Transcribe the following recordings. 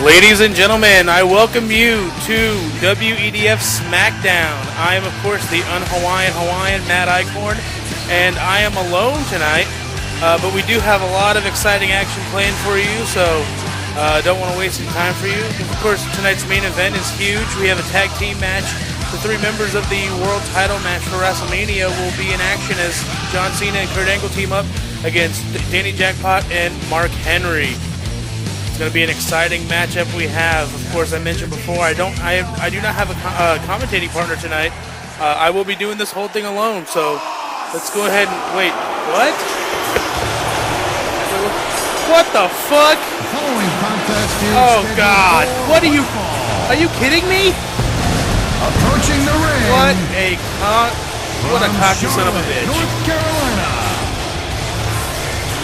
Ladies and gentlemen, I welcome you to WEDF Smackdown. I am, of course, the un-Hawaiian Matt Eichhorn, and I am alone tonight, but we do have a lot of exciting action planned for you, so don't want to waste any time for you. Of course, tonight's main event is huge. We have a tag team match. The three members of the world title match for WrestleMania will be in action as John Cena and Kurt Angle team up against Danny Jackpot and Mark Henry. It's going to be an exciting matchup we have. Of course, I mentioned before, I do not have a commentating partner tonight. I will be doing this whole thing alone, so let's go ahead and wait. What? What the fuck? Oh God! What are you kidding me? Approaching the ring. What a cocky son of a bitch. North Carolina.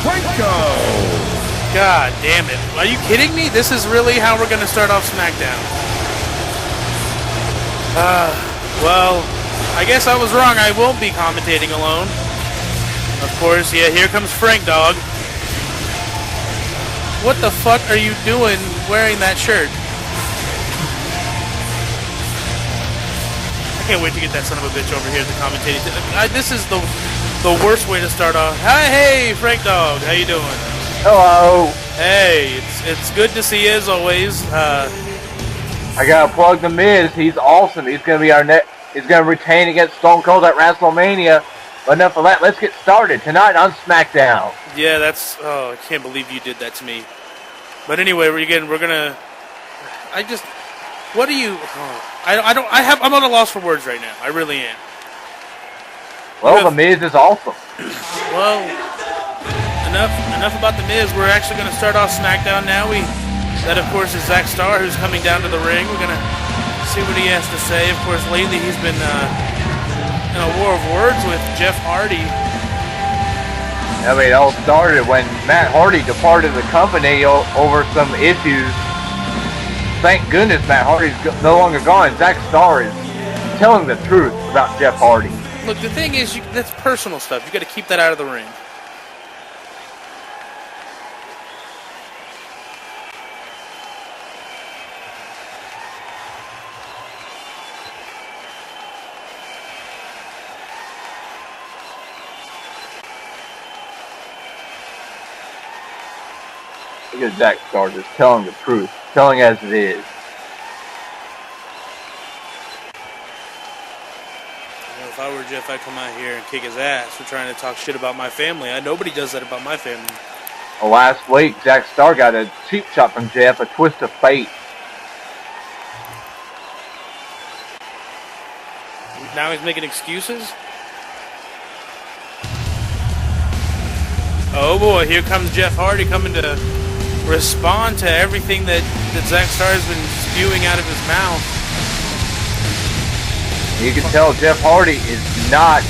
Franco. God damn it. Are you kidding me? This is really how we're going to start off SmackDown. Well, I guess I was wrong. I won't be commentating alone. Of course, yeah, here comes Frank Dog. What the fuck are you doing wearing that shirt? I can't wait to get that son of a bitch over here to commentate. This is the worst way to start off. Hey, Frank Dog, how you doing? Hello. Hey, it's good to see you as always. I gotta plug the Miz. He's awesome. He's gonna be He's gonna retain against Stone Cold at WrestleMania. But enough of that. Let's get started tonight on SmackDown. Yeah, oh, I can't believe you did that to me. But anyway, we're gonna. What are you? I'm at a loss for words right now. I really am. Well, the Miz is awesome. Well, enough about the Miz. We're actually going to start off SmackDown now. That of course is Zack Starr, who's coming down to the ring. We're going to see what he has to say. Of course, lately he's been in a war of words with Jeff Hardy. I mean, it all started when Matt Hardy departed the company over some issues. Thank goodness Matt Hardy's no longer gone. Zack Starr is telling the truth about Jeff Hardy. Look, the thing is, that's personal stuff. You got to keep that out of the ring. Look at Zack Starr just telling the truth, telling as it is. If I were Jeff, I'd come out here and kick his ass for trying to talk shit about my family. Nobody does that about my family. Well, last week, Zack Starr got a cheap shot from Jeff, a twist of fate. Now he's making excuses? Oh boy, here comes Jeff Hardy coming to respond to everything that Zack Starr has been spewing out of his mouth. You can tell Jeff Hardy is not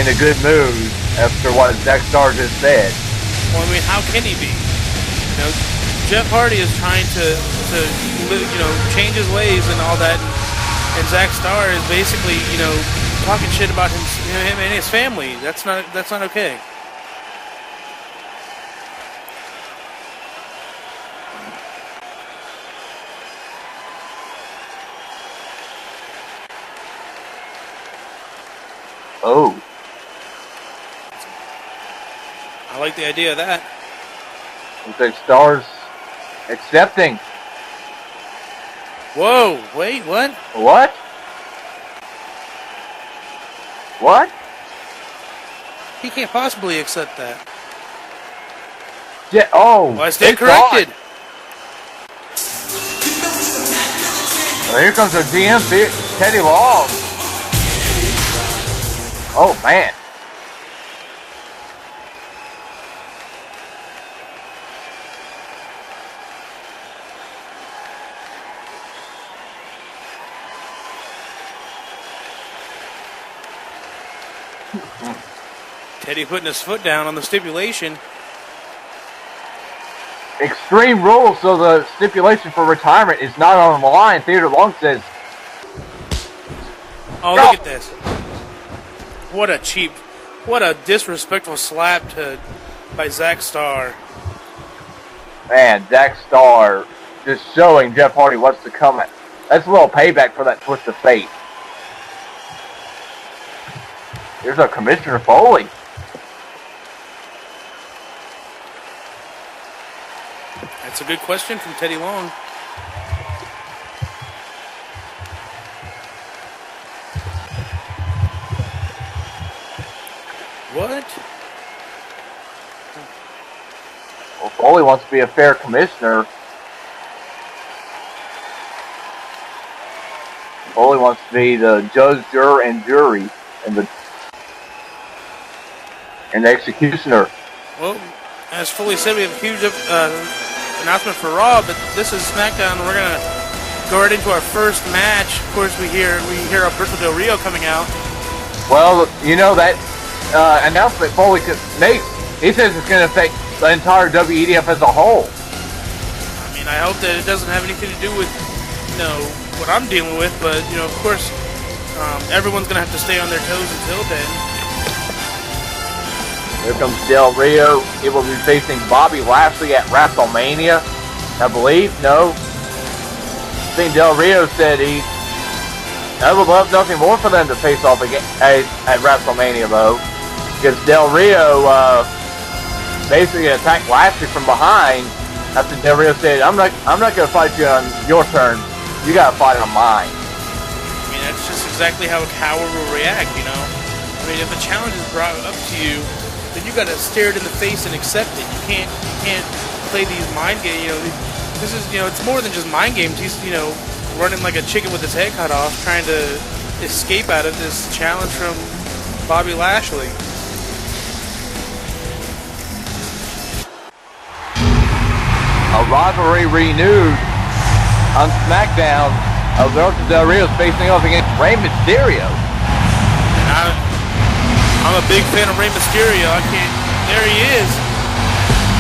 in a good mood after what Zack Starr just said. Well, I mean, how can he be? Jeff Hardy is trying to change his ways and all that, and Zack Starr is basically, talking shit about him and his family. That's not okay. Oh. I like the idea of that. Looks like Starr's accepting. Whoa, wait, what? What? What? He can't possibly accept that. Yeah, oh. Well, I stand corrected. Well, here comes our GM, Teddy Long. Oh, man. Teddy putting his foot down on the stipulation. Extreme rules, so the stipulation for retirement is not on the line. Theodore Long says. Oh, look at this. What a disrespectful slap by Zack Starr. Man, Zack Starr just showing Jeff Hardy what's to come. That's a little payback for that twist of fate. Here's our Commissioner Foley. That's a good question from Teddy Long. What? Well, Foley wants to be a fair commissioner. Foley wants to be the judge, juror, and jury, and the executioner. Well, as Foley said, we have a huge announcement for Raw, but this is SmackDown. We're gonna go right into our first match. Of course, we hear Alberto Del Rio coming out. Well, you know that announcement Foley could make. He says it's going to affect the entire WEDF as a whole. I mean, I hope that it doesn't have anything to do with, what I'm dealing with, but, of course, everyone's going to have to stay on their toes until then. Here comes Del Rio. He will be facing Bobby Lashley at WrestleMania, I believe. No. I think Del Rio said I would love nothing more for them to face off again at WrestleMania, though. Because Del Rio basically attacked Lashley from behind after Del Rio said, I'm not going to fight you on your terms. You got to fight on mine. I mean, that's just exactly how a coward will react, I mean, if a challenge is brought up to you, then you got to stare it in the face and accept it. You can't play these mind games. This is, it's more than just mind games. He's, running like a chicken with his head cut off, trying to escape out of this challenge from Bobby Lashley. A rivalry renewed on SmackDown. Alberto Del Rio is facing off against Rey Mysterio. And I'm a big fan of Rey Mysterio. There he is.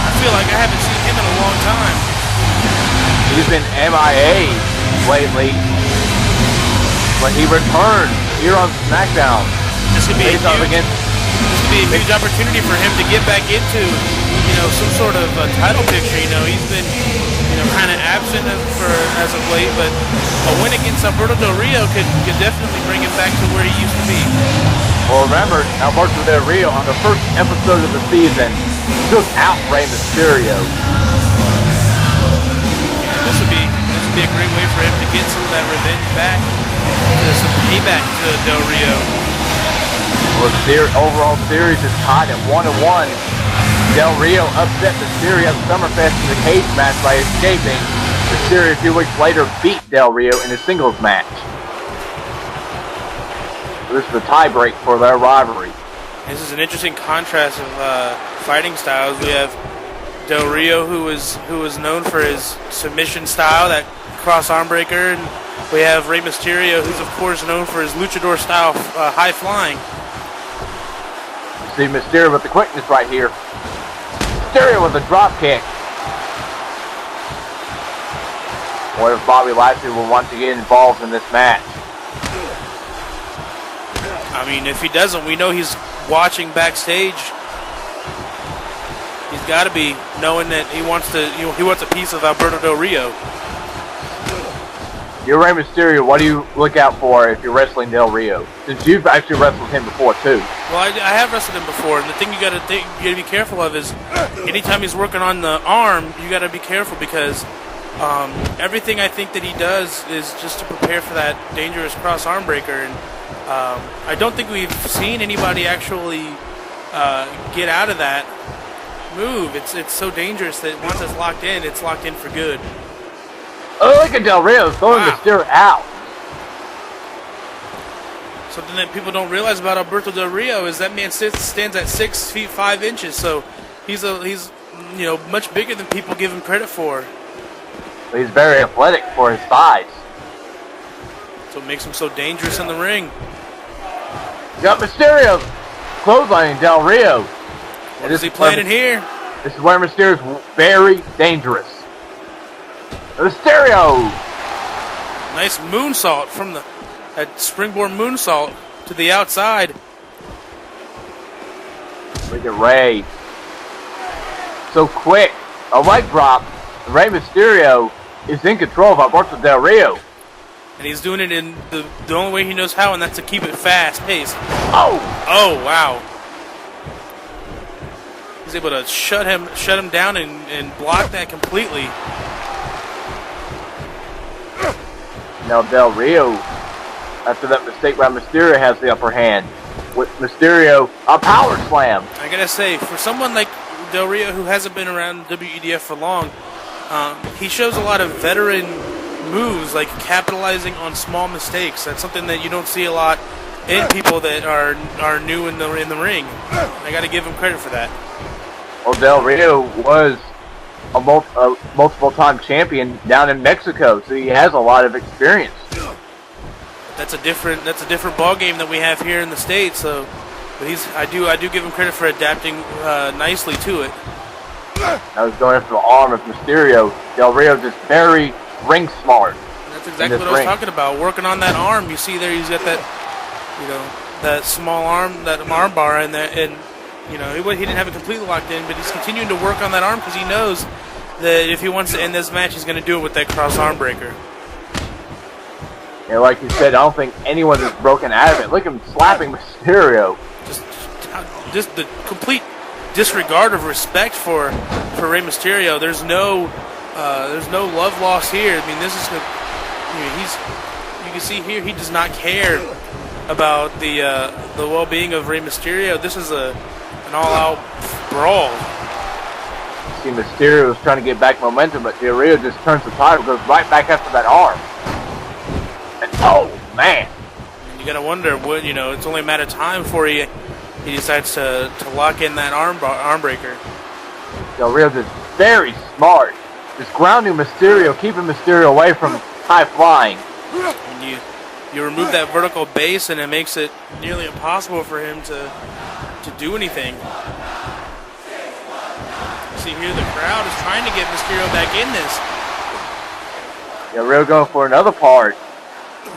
I feel like I haven't seen him in a long time. He's been MIA lately, but he returned here on SmackDown. This could be a huge opportunity for him to get back into, some sort of title picture. He's been, kind of absent as of late, but a win against Alberto Del Rio could definitely bring him back to where he used to be. Well, remember, Alberto Del Rio on the first episode of the season took out Rey Mysterio. This would be a great way for him to get some of that revenge back, some payback to Del Rio. Well, the overall series is tied at 1-1. Del Rio upset Mysterio at Summerfest in the cage match by escaping. Mysterio a few weeks later beat Del Rio in a singles match. So this is the tie-break for their rivalry. This is an interesting contrast of fighting styles. We have Del Rio, who is known for his submission style, that cross arm breaker, and we have Rey Mysterio, who's of course known for his luchador style high flying. See Mysterio with the quickness right here. Mysterio with a drop kick. What if Bobby Lashley will want to get involved in this match? I mean, if he doesn't, we know he's watching backstage. He's got to be knowing that he wants a piece of Alberto Del Rio. You're Rey Mysterio. What do you look out for if you're wrestling Del Rio? Since you've actually wrestled him before too. Well, I have wrestled him before, and the thing you got to be careful of is anytime he's working on the arm, you got to be careful because everything I think that he does is just to prepare for that dangerous cross arm breaker, and I don't think we've seen anybody actually get out of that move. It's so dangerous that once it's locked in for good. Oh, look at Del Rio throwing Mysterio out. Something that people don't realize about Alberto Del Rio is that man stands at 6 feet 5 inches, so he's much bigger than people give him credit for. He's very athletic for his size. So it makes him so dangerous in the ring. You got Mysterio clotheslining Del Rio. What is he planning here? This is where Mysterio's very dangerous. Mysterio! Nice moonsault from that springboard moonsault to the outside. Look at Rey. So quick. A leg drop. Rey Mysterio is in control of Alberto Del Rio. And he's doing it in the only way he knows how, and that's to keep it fast-paced. Oh! Oh, wow. He's able to shut him down and block that completely. Now Del Rio, after that mistake by Mysterio, has the upper hand. With Mysterio, a power slam. I gotta say, for someone like Del Rio who hasn't been around WEDF for long, he shows a lot of veteran moves, like capitalizing on small mistakes. That's something that you don't see a lot in people that are new in the ring. I got to give him credit for that. Well, Del Rio was a multiple-time champion down in Mexico, so he has a lot of experience. That's a different ball game that we have here in the States. So, but I do give him credit for adapting nicely to it. I was going for the arm of Mysterio. Del Rio just very ring smart. That's exactly what I was talking about. Working on that arm. You see there, he's got that, that small arm, that arm bar in there, and he didn't have it completely locked in, but he's continuing to work on that arm because he knows that if he wants to end this match, he's going to do it with that cross arm breaker. Yeah, like you said, I don't think anyone has broken out of it. Look at him slapping Mysterio. Just the complete disregard of respect for Rey Mysterio. There's no love lost here. I mean, this is you can see here he does not care about the well-being of Rey Mysterio. This is an all-out brawl. See, Mysterio is trying to get back momentum, but Del Rio just turns the tide and goes right back after that arm. And oh man! You gotta wonder what it's only a matter of time before he decides to lock in that arm breaker. Del Rio is very smart. Just grounding Mysterio, keeping Mysterio away from high flying. And you remove that vertical base, and it makes it nearly impossible for him to do anything. See here, the crowd is trying to get Mysterio back in this. Del Rio going for another part.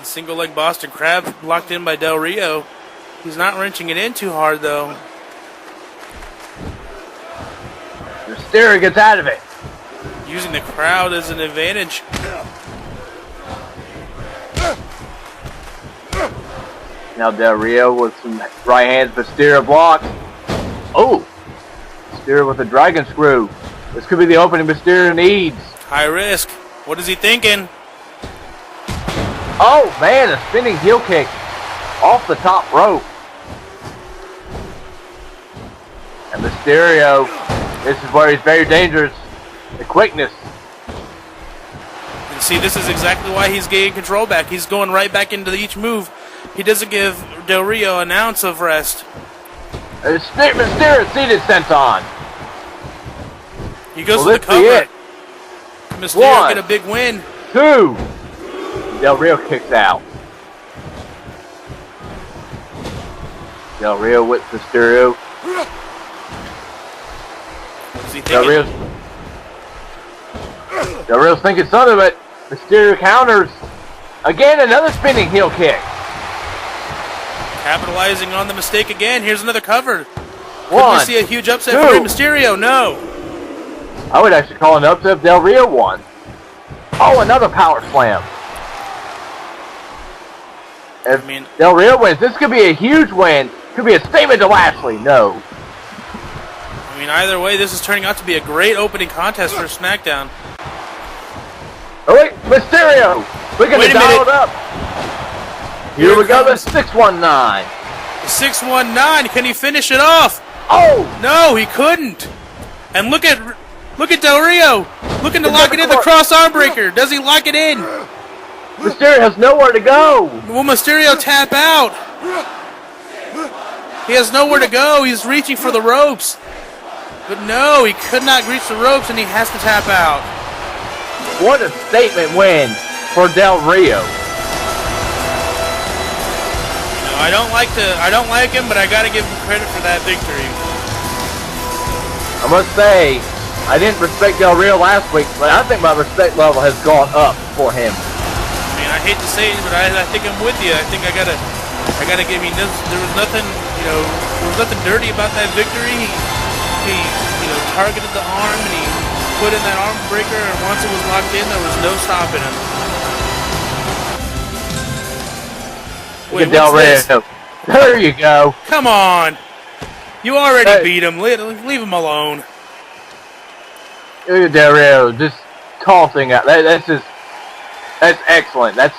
Single leg Boston Crab locked in by Del Rio. He's not wrenching it in too hard though. Mysterio gets out of it. Using the crowd as an advantage. Now Del Rio with some right hands, Mysterio blocks. Oh! Mysterio with a dragon screw. This could be the opening Mysterio needs. High risk. What is he thinking? Oh man, a spinning heel kick off the top rope. And Mysterio, this is where he's very dangerous. The quickness. And see, this is exactly why he's getting control back. He's going right back into each move. He doesn't give Del Rio an ounce of rest. Mysterio seated senton. He goes for the cover. Mysterio get a big win. 2. Del Rio kicks out. Del Rio with Mysterio. What's he thinking? Del Rio's thinking something, but Mysterio counters. Again, another spinning heel kick. Capitalizing on the mistake again. Here's another cover. One, Could we see a huge upset 2. for Rey Mysterio? No. I would actually call an upset if Del Rio won. Oh, another power slam. If Del Rio wins, this could be a huge win. Could be a statement to Lashley. No. I mean, either way, this is turning out to be a great opening contest for SmackDown. Oh wait, Mysterio! We're gonna dial it up. Here we go, the 619. The 619. Can he finish it off? Oh! No, he couldn't. And look at Del Rio looking to lock it in the cross arm breaker. Does he lock it in? Mysterio has nowhere to go. Will Mysterio tap out? He has nowhere to go. He's reaching for the ropes. But no, he could not reach the ropes, and he has to tap out. What a statement win for Del Rio. I don't like him, but I gotta give him credit for that victory. I must say, I didn't respect Del Rio last week, but I think my respect level has gone up for him. I mean, I hate to say it, but I think I'm with you. I think I gotta give him this. There was nothing, there was nothing dirty about that victory. He targeted the arm, and put in that arm breaker, and once it was locked in, there was no stopping him. Wait, Del what's this? Rio. There you go. Come on. You already beat him. Leave him alone. Look at Del Rio just tossing out. That's excellent. That's.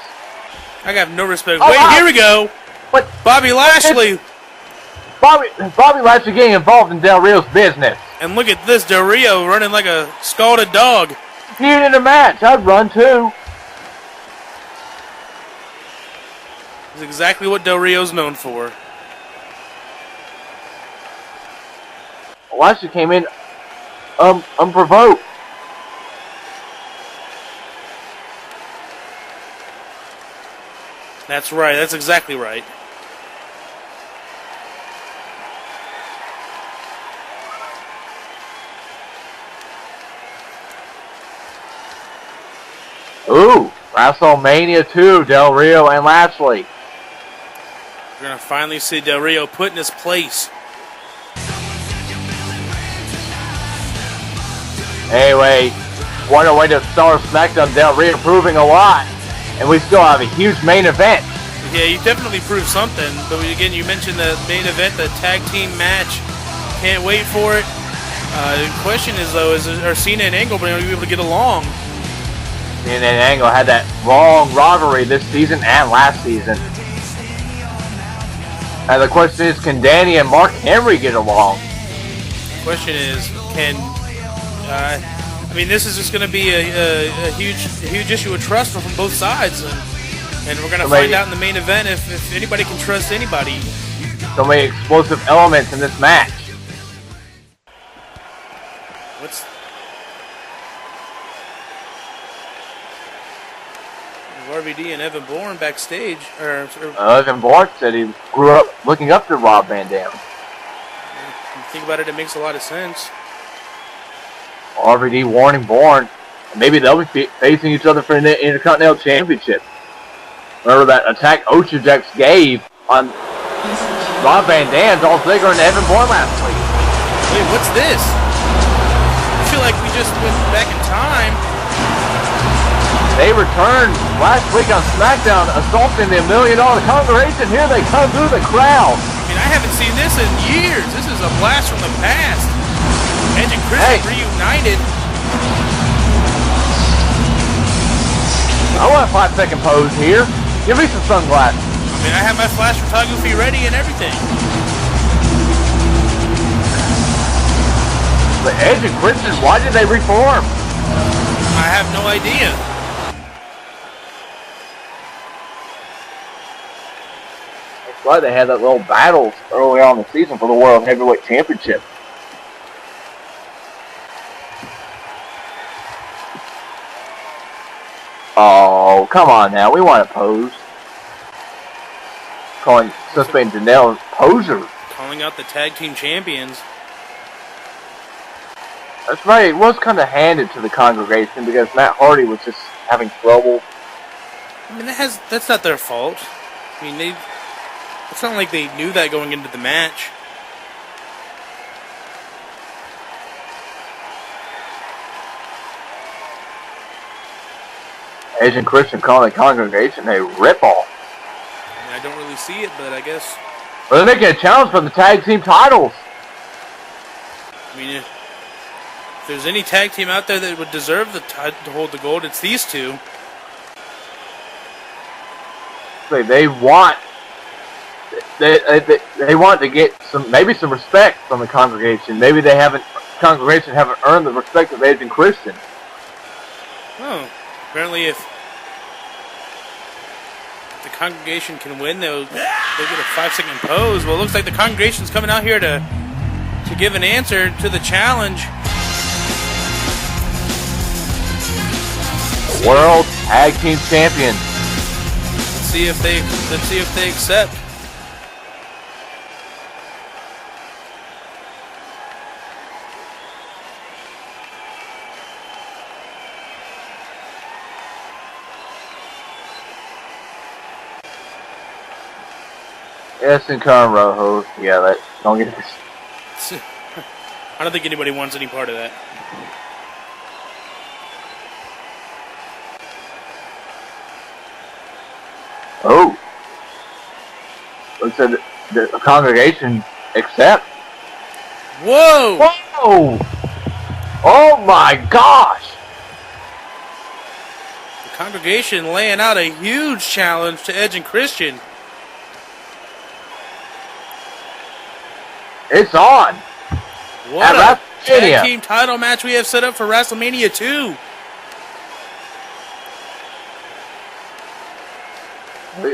I got no respect. Oh, Wait, wow. here we go. What? Bobby Lashley. Bobby Lashley getting involved in Del Rio's business. And look at this, Del Rio running like a scalded dog. If you in a match, I'd run too. It's exactly what Del Rio's known for. Lashley came in unprovoked. That's right. That's exactly right. Ooh, WrestleMania 2, Del Rio and Lashley. We're going to finally see Del Rio put in his place. Anyway, what a way to start Smackdown. Del Rio proving a lot. And we still have a huge main event. Yeah, you definitely proved something. But again, you mentioned the main event, the tag team match. Can't wait for it. The question is, though, are Cena and Angle going to be able to get along? Cena and Angle had that long rivalry this season and last season. And the question is, can Danny and Mark Henry get along? The question is, I mean, this is just going to be a huge issue of trust from both sides. And we're going to find out in the main event if anybody can trust anybody. So many explosive elements in this match. What's... RVD and Evan Bourne backstage. Evan Bourne said he grew up looking up to Rob Van Dam. If you think about it, it makes a lot of sense. RVD warning Bourne. Maybe they'll be facing each other for the Intercontinental Championship. Remember that attack Ocho Jax gave on Rob Van Dam, Dolph Ziggler, and Evan Bourne last week. Wait, what's this? I feel like we just went back in time. They returned last week on Smackdown, assaulting the $1 Million Congregation. Here they come through the crowd. I mean, I haven't seen this in years. This is a blast from the past. Edge and Christian reunited. I want a 5-second pose here. Give me some sunglasses. I mean, I have my flash photography ready and everything. But Edge and Christian, why did they reform? I have no idea. That's why they had that little battles early on in the season for the World Heavyweight Championship. Oh, come on now. We want to pose. Calling suspect Janelle poser. Calling out the tag team champions. That's right. It was kind of handed to the congregation because Matt Hardy was just having trouble. I mean, that's not their fault. I mean, it's not like they knew that going into the match. Edge and Christian calling the congregation a ripoff. I mean, I don't really see it, but I guess. Well, they're making a challenge for the tag team titles. I mean, if there's any tag team out there that would deserve to hold the gold, it's these two. They want to get maybe some respect from the congregation. Maybe congregation haven't earned the respect of Edge and Christian. Oh, apparently if the congregation can win, they'll get a 5-second pose. Well, it looks like the congregation's coming out here to give an answer to the challenge. World Tag Team Champions. Let's see if they accept. Yes, and Karen Rojo. Yeah, don't get this. I don't think anybody wants any part of that. Oh. Looks like the congregation accept. Whoa! Whoa! Oh my gosh! The congregation laying out a huge challenge to Edge and Christian. It's on. What At a WrestleMania. tag team title match we have set up for WrestleMania 2.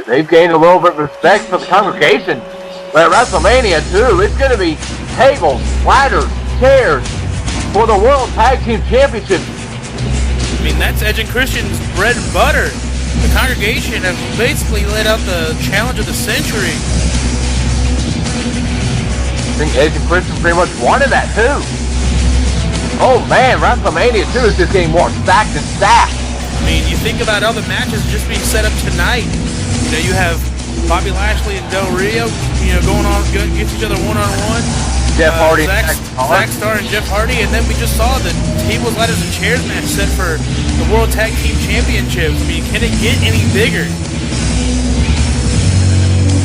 They've gained a little bit of respect for the congregation. But at WrestleMania 2, it's going to be tables, ladders, chairs for the World Tag Team Championship. I mean, that's Edge and Christian's bread and butter. The congregation has basically laid out the challenge of the century. I think Edge and Christian pretty much wanted that too. Oh man, WrestleMania 2 is just getting more stacked and stacked. I mean, you think about all the matches just being set up tonight. You know, you have Bobby Lashley and Del Rio, you know, going on, against each other one-on-one. Jeff Hardy, Zack, Starr, and Jeff Hardy, and then we just saw the tables, ladders, and chairs match set for the World Tag Team Championships. I mean, can it get any bigger?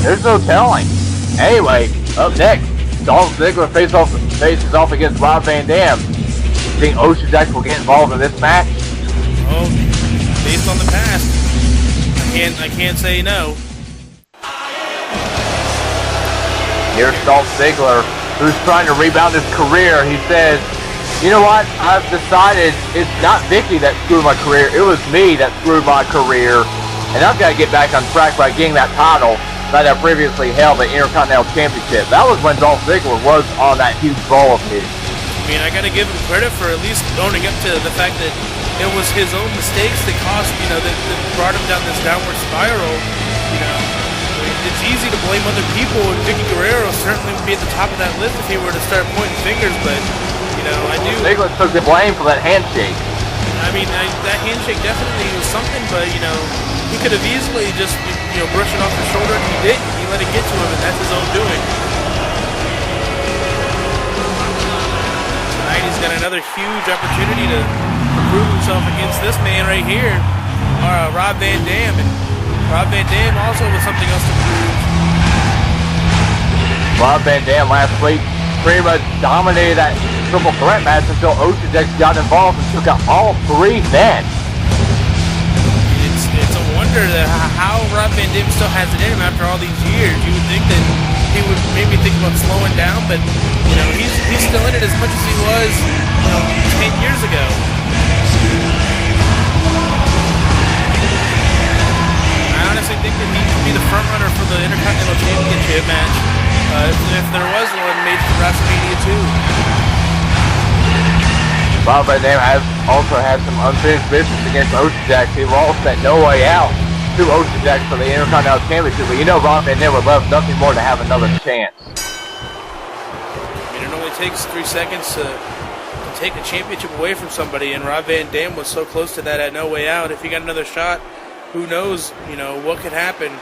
There's no telling. Anyway, up next, Dolph Ziggler faces off against Rob Van Dam. You think Ocean Jack will get involved in this match? Oh, based on the past, I can't say no. Here's Dolph Ziggler, who's trying to rebound his career. He says, you know what, I've decided it's not Vicky that screwed my career, it was me that screwed my career, and I've got to get back on track by getting that title that I previously held, the Intercontinental Championship. That was when Dolph Ziggler was on that huge ball of his. I mean, I got to give him credit for at least owning up to the fact that it was his own mistakes that cost, you know, that brought him down this downward spiral. You know, I mean, it's easy to blame other people, and Vicky Guerrero certainly would be at the top of that list if he were to start pointing fingers, but, you know, I do... Ziggler took the blame for that handshake. I mean, that handshake definitely was something, but, you know, he could have easily just, you know, brushed it off his shoulder, and he didn't. He let it get to him, and that's his own doing. Tonight he's got another huge opportunity to prove himself against this man right here, Rob Van Dam, and Rob Van Dam also with something else to prove. Rob Van Dam last week pretty much dominated that triple threat match until Ocean Jack got involved and took out all three men. It's a wonder that how Rob Van Dam still has it in him after all these years. You would think that he would maybe think about slowing down, but you know he's still in it as much as he was, you know, 10 years ago. I honestly think that he could be the front runner for the Intercontinental Championship match if there was one made for WrestleMania 2. Rob Van Dam also had some unfinished business against Ocean Jack. He lost that No Way Out to Ocean Jack for the Intercontinental Championship, but you know Rob Van Dam would love nothing more to have another chance. I mean, it only takes 3 seconds to take a championship away from somebody, and Rob Van Dam was so close to that at No Way Out. If he got another shot, who knows, you know, what could happen.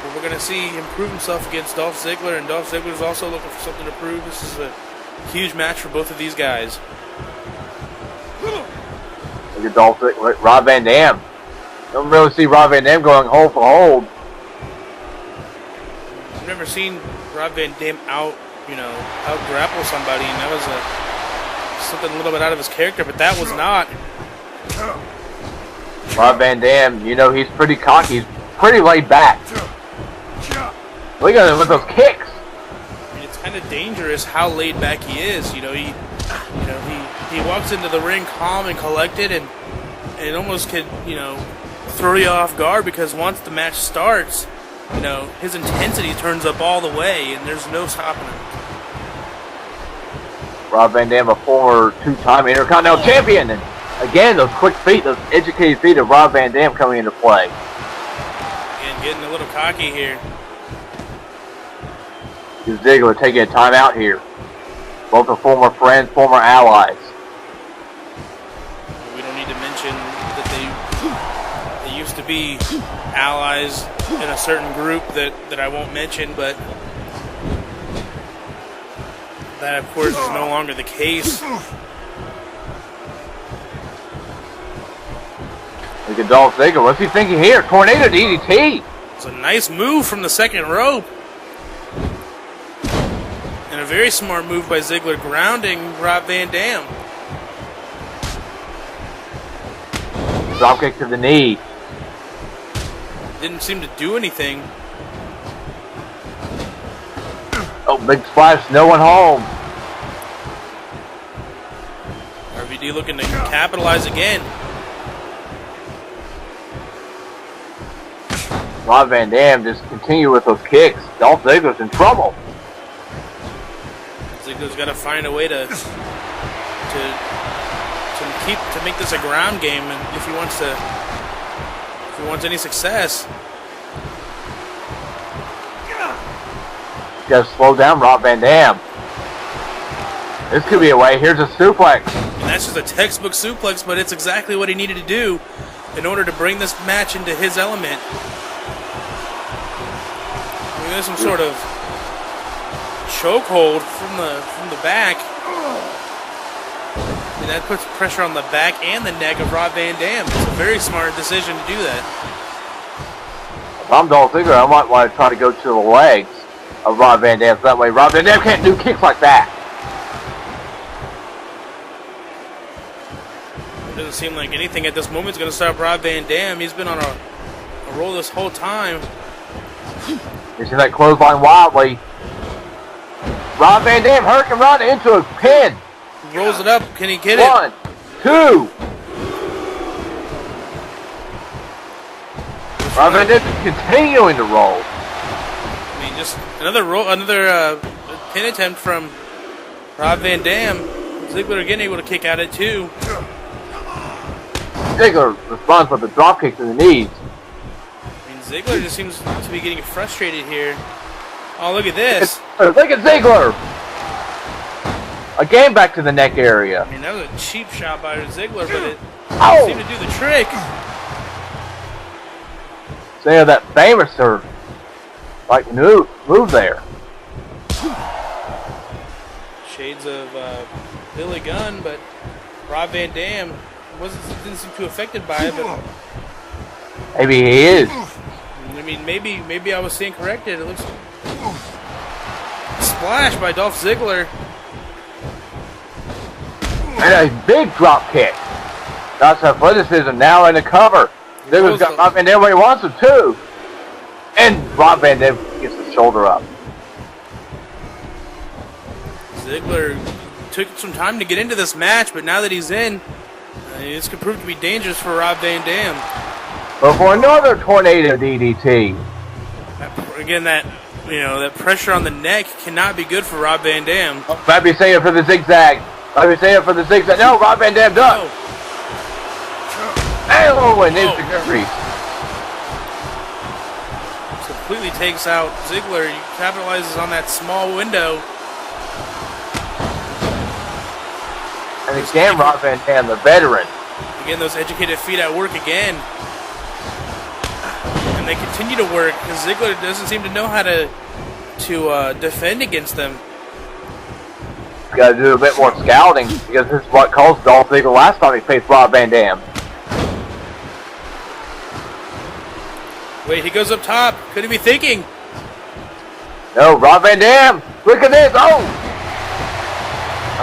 But we're going to see him prove himself against Dolph Ziggler, and Dolph Ziggler is also looking for something to prove. This is a huge match for both of these guys. Look at Dolph Ziggler, Rob Van Dam. Don't really see Rob Van Dam going hold for hold. I've never seen Rob Van Dam out grapple somebody, and that was something a little bit out of his character, but that was not. Rob Van Dam, you know, he's pretty cocky. He's pretty laid back. Look at him with those kicks. I mean, it's kind of dangerous how laid back he is. You know, he walks into the ring calm and collected, and it almost could, you know, throw you off guard, because once the match starts, you know, his intensity turns up all the way, and there's no stopping him. Rob Van Dam, a former two-time Intercontinental Champion, and again, those quick feet, those educated feet of Rob Van Dam coming into play. And getting a little cocky here. Ziggler taking a timeout here. Both are former friends, former allies. We don't need to mention that they used to be allies in a certain group that I won't mention, but that, of course, is no longer the case. Look at Dolph Ziggler. What's he thinking here? Tornado DDT. It's a nice move from the second rope. And a very smart move by Ziggler, grounding Rob Van Dam. Dropkick to the knee. Didn't seem to do anything. Oh, big splash, no one home. RVD looking to capitalize again. Rob Van Dam just continue with those kicks. Dolph Ziggler's in trouble. Ziggler's got to find a way to make this a ground game, and if he wants any success. Just slow down Rob Van Dam. This could be a way. Here's a suplex. And that's just a textbook suplex, but it's exactly what he needed to do in order to bring this match into his element. I mean, there's some sort of chokehold from the back. And that puts pressure on the back and the neck of Rob Van Dam. It's a very smart decision to do that. If I'm Dolph Ziggler, I might want to try to go to the legs of Rob Van Dam. So that way Rob Van Dam can't do kicks like that. It doesn't seem like anything at this moment is going to stop Rob Van Dam. He's been on a roll this whole time. You see that clothesline wildly. Rob Van Dam hurricane run into a pin. He rolls it up. Can he get it? 1, 2. Rob Van Dam is continuing to roll. I mean, just another pin attempt from Rob Van Dam. Ziggler again able to kick out at 2. Ziggler responds with a dropkick to the knees. I mean, Ziggler just seems to be getting frustrated here. Oh, look at this. Look at Ziggler. Again back to the neck area. I mean, that was a cheap shot by Ziggler, but it Oh! seemed to do the trick. Say that famous move there. Shades of Billy Gunn, but Rob Van Dam didn't seem too affected by it. But Maybe he is. I mean, maybe I was seeing corrected. It looks splash by Dolph Ziggler. And a big drop kick. That's athleticism now in the cover. Ziggler's got Rob Van Dam where he wants him too. And Rob Van Dam gets the shoulder up. Ziggler took some time to get into this match, but now that he's in, this could prove to be dangerous for Rob Van Dam. But for another tornado DDT. Again, that pressure on the neck cannot be good for Rob Van Dam. Might be saying it for the zigzag. Might be saying it for the zigzag. No, Rob Van Dam does. And insecurity. Completely takes out Ziggler. He capitalizes on that small window. And again, Rob Van Dam, the veteran. Again, those educated feet at work again. And they continue to work because Ziggler doesn't seem to know how to defend against them. Got to do a bit more scouting because this is what caused Dolph Ziggler last time he faced Rob Van Dam. Wait, he goes up top. Could he be thinking? No, Rob Van Dam. Look at this. Oh!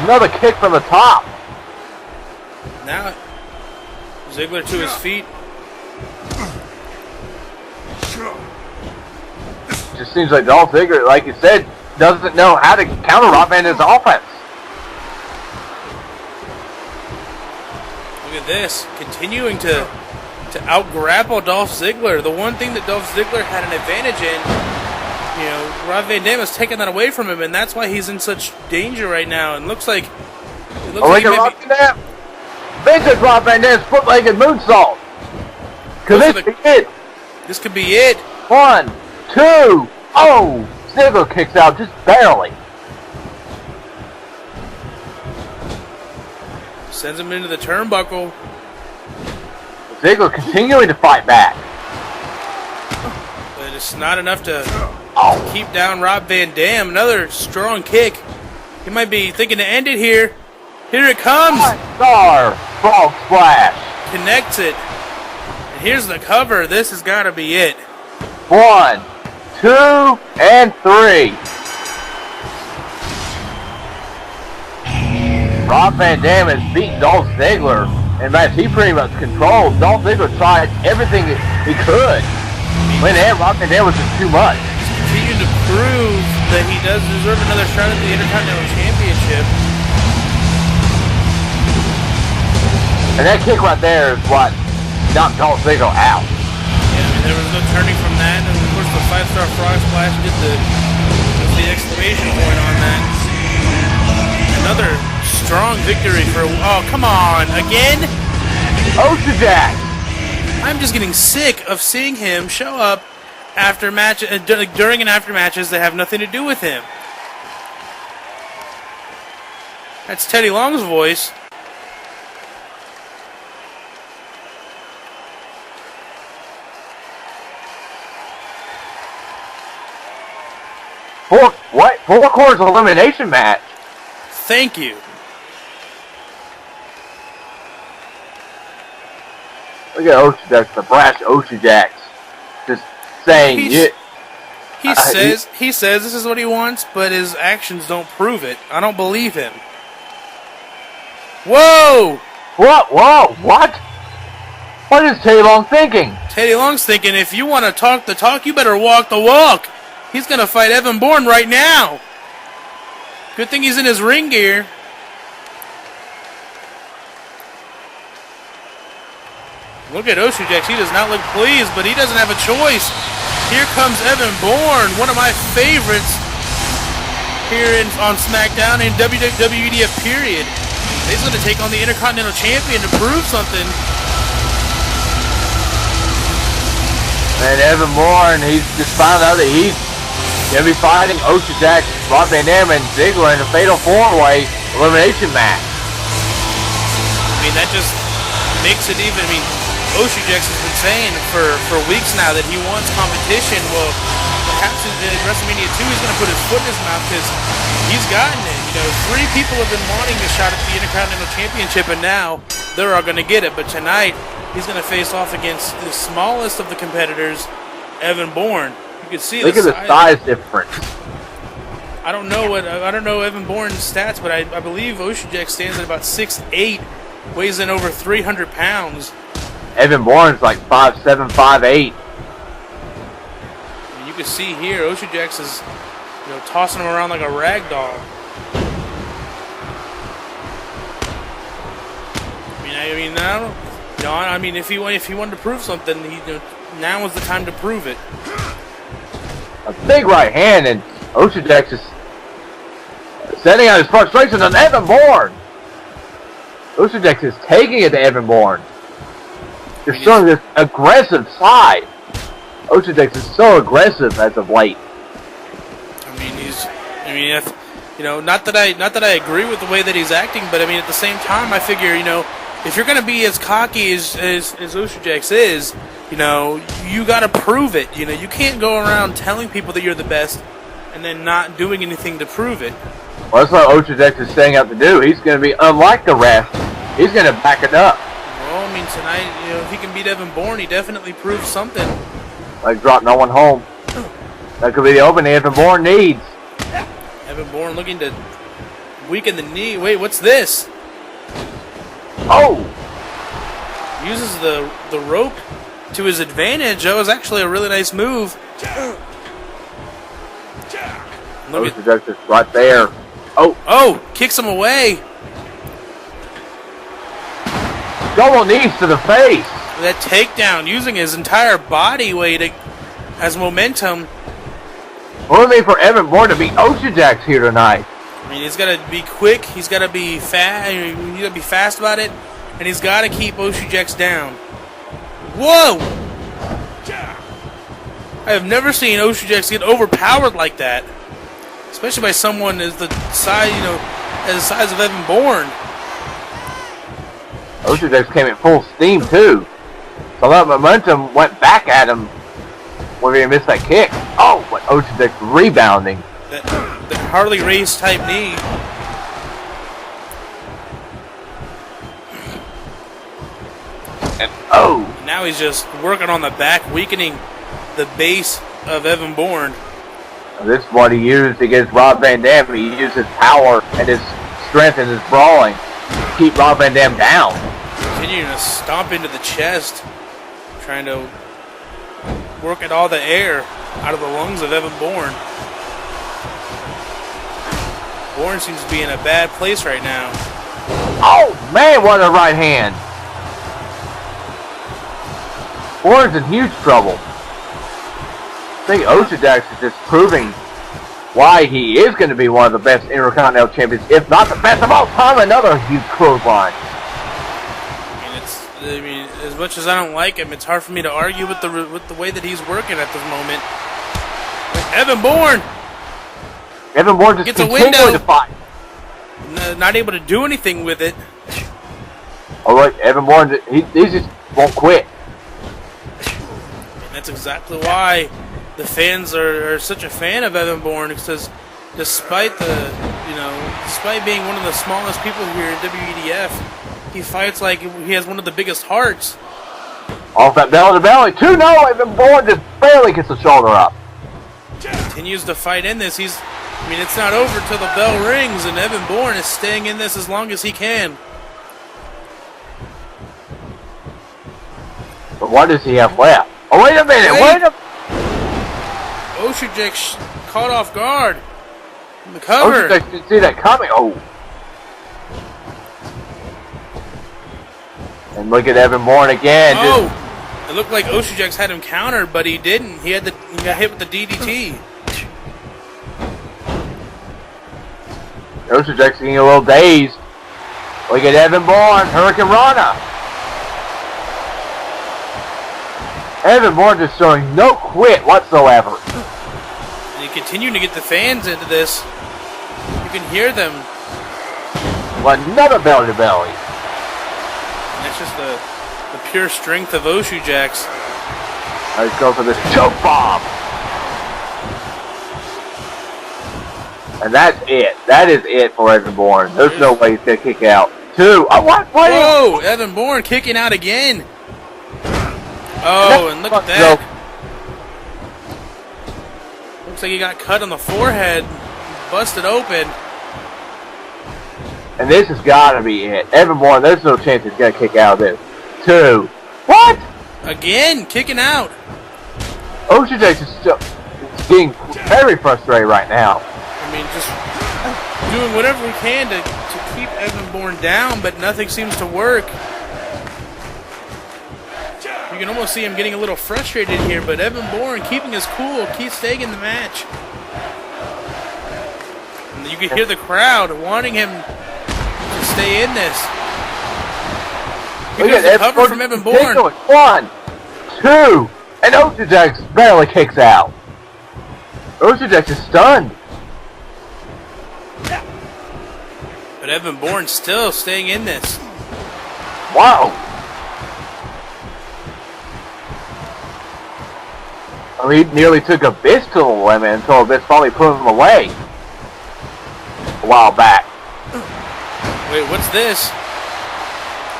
Another kick from the top. Now, Ziggler to his feet. Just seems like Dolph Ziggler, like you said, doesn't know how to counter Rob Van Dam's offense. Look at this. Continuing to out-grapple Dolph Ziggler. The one thing that Dolph Ziggler had an advantage in, Rob Van Dam has taken that away from him, and that's why he's in such danger right now. And looks like Rob Van Dam. Vintage Rob Van Dam's foot-legged moonsault. Because this could be it. This could be it. 1, 2. Oh! Ziggler kicks out just barely. Sends him into the turnbuckle. Ziggler continuing to fight back. But it's not enough to keep down Rob Van Dam. Another strong kick. He might be thinking to end it here. Here it comes. Starr, frog splash. Connects it. And here's the cover. This has got to be it. 1, 2, and 3. Rob Van Dam has beaten Dolph Ziggler, and match he pretty much controlled. Dolph Ziggler tried everything that he could. When Rob Van Dam was just too much. Continuing to prove that he does deserve another shot at the Intercontinental Championship. And that kick right there is what knocked Dolph Ziggler out. Yeah, I mean, there was no turning from that, and of course the 5-star frog splash did the exclamation point on that. Another strong victory for, oh, come on, again? Jack. I'm just getting sick of seeing him show up after match, during and after matches that have nothing to do with him. That's Teddy Long's voice. Four corners elimination match. Thank you. Look at Jax, the brash Jax, just saying He says this is what he wants, but his actions don't prove it. I don't believe him. Whoa! What? Whoa! What? What is Teddy Long thinking? Teddy Long's thinking, if you want to talk the talk, you better walk the walk. He's gonna fight Evan Bourne right now. Good thing he's in his ring gear. Look at Jax. He does not look pleased, but he doesn't have a choice. Here comes Evan Bourne, one of my favorites here on Smackdown in WEDF period. He's going to take on the Intercontinental Champion to prove something. And Evan Bourne, he's just found out that he's going to be fighting Jax, Rob Van Dam, and Ziggler in a fatal 4-way elimination match. I mean, that just makes it even. I mean, Jax has been saying for weeks now that he wants competition. Well, perhaps in WrestleMania 2 he's going to put his foot in his mouth because he's gotten it. You know, 3 people have been wanting a shot at the Intercontinental Championship, and now they're all going to get it. But tonight he's going to face off against the smallest of the competitors, Evan Bourne. You can see look at the size difference. I don't know Evan Bourne's stats, but I believe Jax stands at about 6'8", weighs in over 300 pounds. Evan Bourne's like 5'7", 5'8". You can see here, Jax is, tossing him around like a rag doll. I mean, if he wanted to prove something, now was the time to prove it. A big right hand, and Jax is setting out his frustration on Evan Bourne. Jax is taking it to Evan Bourne. They're showing this aggressive side. Jax is so aggressive as of late. Not that I agree with the way that he's acting, but I mean, at the same time, I figure, if you're going to be as cocky as Jax is, you got to prove it. You can't go around telling people that you're the best and then not doing anything to prove it. Well, that's what Jax is setting out to do. He's going to be unlike the rest. He's going to back it up. Well, I mean, tonight, if he can beat Evan Bourne, he definitely proves something. Like drop no one home. That could be the opening Evan Bourne needs. Evan Bourne looking to weaken the knee. Wait, what's this? Oh! Uses the rope to his advantage. That was actually a really nice move. Jax is right there. Oh! Kicks him away. Double knees to the face. That takedown, using his entire body weight as momentum. What do you mean for Evan Bourne to beat Jax here tonight? I mean, he's got to be quick. He's got to be fast. He's got to be fast about it, and he's got to keep Jax down. Whoa! I have never seen Jax get overpowered like that, especially by someone as the size, as the size of Evan Bourne. Jax came in full steam too. So that momentum went back at him when he missed that kick. Oh, but Jax rebounding. That Harley Race type knee. And now he's just working on the back, weakening the base of Evan Bourne. This is what he used against Rob Van Dam. He used his power and his strength and his brawling to keep Rob Van Dam down. Continuing to stomp into the chest, trying to work at all the air out of the lungs of Evan Bourne. Bourne seems to be in a bad place right now. Oh, man, what a right hand. Bourne's in huge trouble. I think Jax is just proving why he is going to be one of the best Intercontinental Champions, if not the best of all time. Another huge clothesline. I mean, as much as I don't like him, it's hard for me to argue with the way that he's working at this moment. Evan Bourne! Evan Bourne just gets a continuing window. to fight. Not able to do anything with it. All right, Evan Bourne, he just won't quit. And that's exactly why the fans are such a fan of Evan Bourne, because despite being one of the smallest people here in WEDF, he fights like he has one of the biggest hearts. Off that belly to belly. 2-0, Evan Bourne just barely gets the shoulder up. Continues to fight in this. It's not over till the bell rings, and Evan Bourne is staying in this as long as he can. But what does he have left? Oh, wait a minute, wait a minute. Jack caught off guard. In the cover. Jack didn't see that coming. Oh. And look at Evan Bourne again. Oh, it looked like Jax had him countered, but he didn't. He got hit with the DDT. Jack's getting a little dazed. Look at Evan Bourne, Hurricane Rana. Evan Bourne just showing no quit whatsoever. And he continuing to get the fans into this. You can hear them. Another belly to belly. And that's just the pure strength of Jax. Let's go for this choke bomb. And that's it. That is it for Evan Bourne. There's no way he's going to kick out. 2. Oh, what? Whoa! Evan Bourne kicking out again. Oh, and look at that. Looks like he got cut on the forehead. Busted open. And this has got to be it. Evan Bourne, there's no chance he's going to kick out of this. 2. What? Again, kicking out. Jax is still getting very frustrated right now. Just doing whatever we can to keep Evan Bourne down, but nothing seems to work. You can almost see him getting a little frustrated here, but Evan Bourne keeping his cool, keeps staying in the match. And you can hear the crowd wanting him to stay in this. Here goes the cover from Evan Bourne. 1, 2, and Jax barely kicks out. Jax is stunned. But Evan Bourne still staying in this. Wow. He nearly took Abyss to the limit until Abyss finally put him away a while back. Wait, what's this?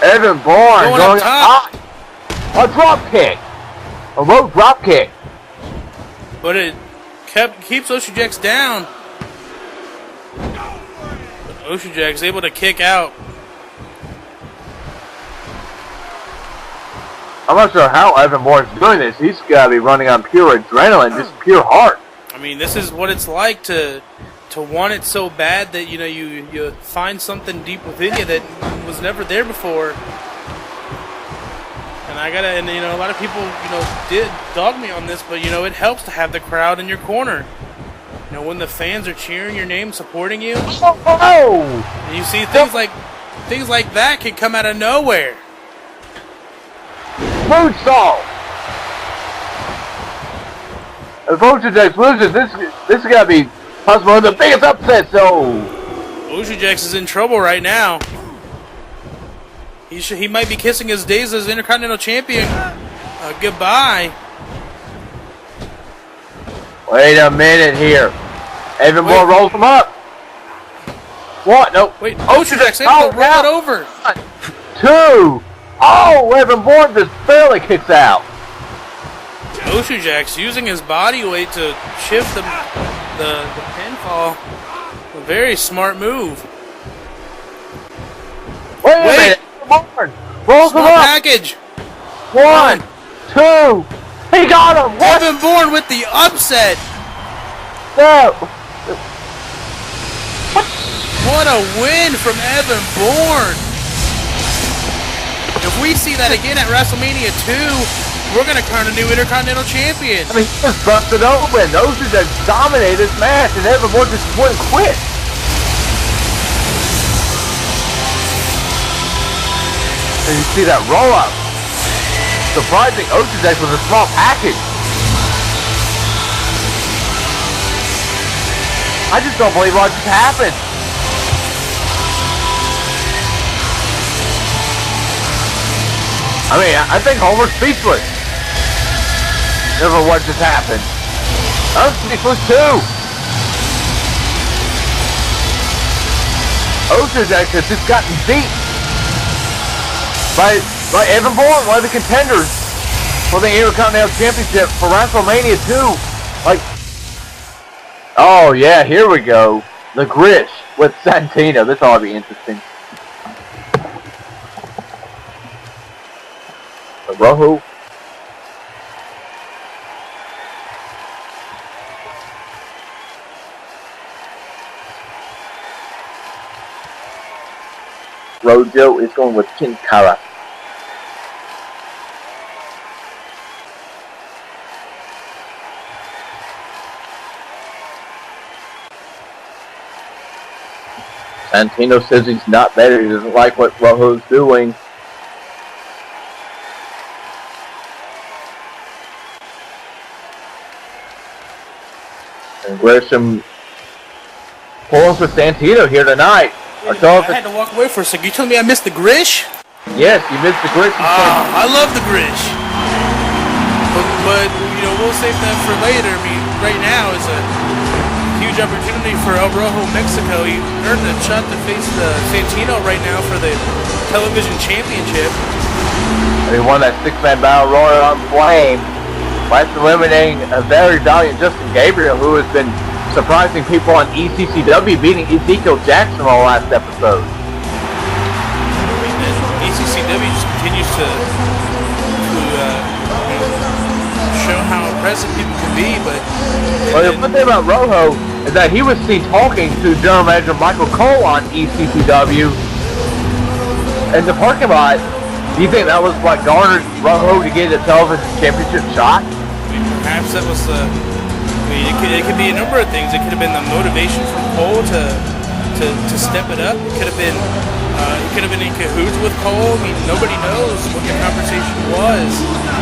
Evan Bourne going up top. A drop kick. A low drop kick. But it keeps Jax down. Jax able to kick out. I'm not sure how Evan Bourne's doing this. He's got to be running on pure adrenaline, just pure heart. This is what it's like to want it so bad that you find something deep within you that was never there before. And a lot of people did dog me on this, but it helps to have the crowd in your corner. When the fans are cheering your name, supporting you, and you see things like that can come out of nowhere. Moonsault. If Jax loses, this is gotta be possibly one of the biggest upsets. Jax is in trouble right now. He might be kissing his days as Intercontinental Champion goodbye. Wait a minute here. Evan Bourne rolls him up. What? No. Wait, Jax able to roll it over. 1, 2. Oh, Evan Bourne just barely kicks out. Oshujak's using his body weight to shift the pinfall. A very smart move. Wait a minute. Bourne. Rolls him up. Package. 1, 2. He got him. What? Evan Bourne with the upset. No. What a win from Evan Bourne. If we see that again at WrestleMania 2, we're going to crown a new Intercontinental Champion. I mean, he just busted open. Those who just dominated this match, and Evan Bourne just wouldn't quit. And you see that roll-up. Surprising, Oshudak was a small package. I just don't believe what just happened. I mean, I think Homer's speechless. Never what just happened. I'm speechless too. Oshudak has just gotten beat by Evan Bourne, one of the contenders for the Intercontinental Championship for WrestleMania 2. Like, oh yeah, here we go. The Grish with Santino. This ought to be interesting. The Rojo. Rojo is going with Kin Cara. Santino says he's not better. He doesn't like what Rojo's doing. And Gresham pulling for Santino here tonight. I had to walk away for a second. You telling me I missed the Grish? Yes, you missed the Grish. I love the Grish. But you know, we'll save that for later. I mean, right now is a huge opportunity for El Rojo Mexico. He earned a shot to face Santino right now for the television championship. He won that six-man battle royal on Flame by eliminating a very valiant Justin Gabriel, who has been surprising people on ECCW, beating Ezekiel Jackson on the last episode. ECCW just continues to show how impressive people can be, but... Well, the good thing about Rojo is that he was seen talking to General Manager Michael Cole on ECCW in the parking lot. Do you think that was what garnered Rojo to get a television championship shot? I mean, perhaps that was the... it could be a number of things. It could have been the motivation from Cole to step it up. It could have been in cahoots with Cole. I mean, nobody knows what the conversation was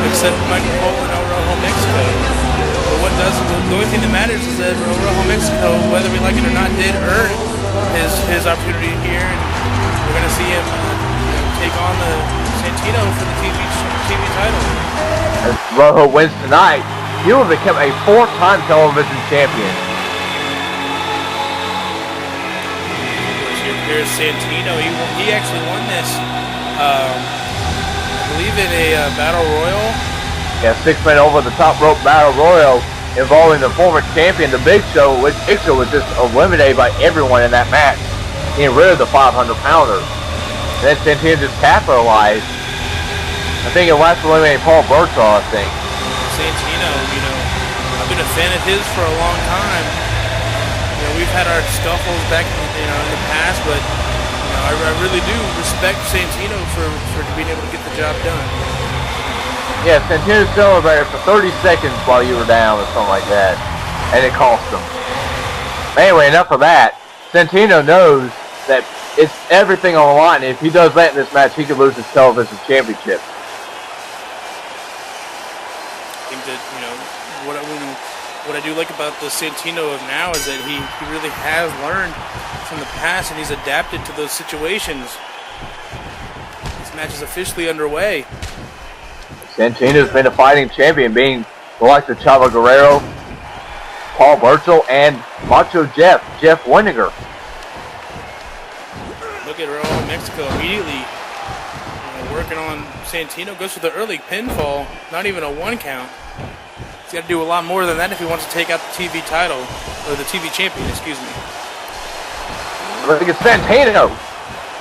except Michael Cole and El Rojo Mexico. But the only thing that matters is that El Rojo Mexico, whether we like it or not, did earn his opportunity here, and we're going to see him take on the Santino for the TV title. As Rojo wins tonight, he will become a four-time television champion. Here's Santino. He actually won this, I believe, in a battle royal. Yeah, six-man over the top rope battle royal involving the former champion, the Big Show, which Big Show was just eliminated by everyone in that match, getting rid of the 500-pounder. And then Santino just capitalized. I think it last eliminated Paul Burchill, I think. Santino, I've been a fan of his for a long time. We've had our scuffles back in the past, but I really do respect Santino for being able to get the job done. Yeah, Santino celebrated for 30 seconds while you were down or something like that, and it cost him. Anyway, enough of that. Santino knows that it's everything on the line. If he does that in this match, he could lose his television championship. I think that, what I do like about the Santino of now is that he really has learned from the past, and he's adapted to those situations. This match is officially underway. Santino's been a fighting champion, being the likes of Chavo Guerrero, Paul Burchill, and Macho Jeff Winninger. Look at Rojo Mexico immediately working on Santino. Goes for the early pinfall, not even a one count. got to do a lot more than that if he wants to take out the TV title, or the TV champion, excuse me. I think it's Santino.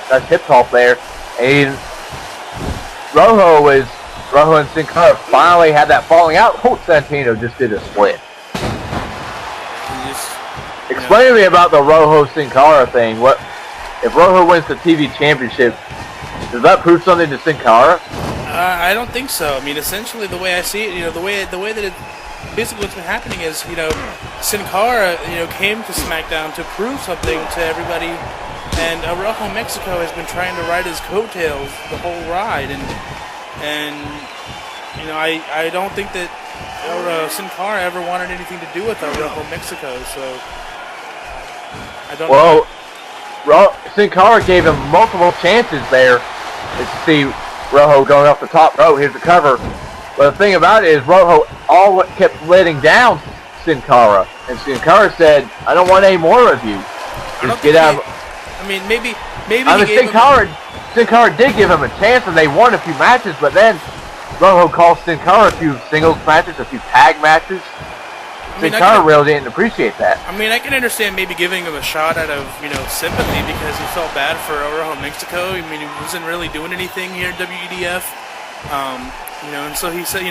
That's hip hop there. And Rojo and Sin Cara finally had that falling out. Oh, Santino just did a split. Explain to me about the Rojo Sin Cara thing. What if Rojo wins the TV championship? Does that prove something to Sin Cara? I don't think so. I mean, essentially, the way I see it, the way that it basically what's been happening is, Sin Cara, came to SmackDown to prove something to everybody, and Rojo Mexico has been trying to ride his coattails the whole ride, and I don't think that Sin Cara ever wanted anything to do with Rojo Mexico, so I don't know. Well, Sin Cara gave him multiple chances there to see Rojo going off the top rope. Here's the cover. But the thing about it is Rojo kept letting down Sin Cara. And Sin Cara said, I don't want any more of you. Just get out. Maybe Sin Cara did give him a chance and they won a few matches, but then Rojo called Sin Cara a few singles matches, a few tag matches. Sin Cara really didn't appreciate that. I can understand maybe giving him a shot out of, sympathy because he felt bad for Rojo Mexico. He wasn't really doing anything here at WEDF. And so he said,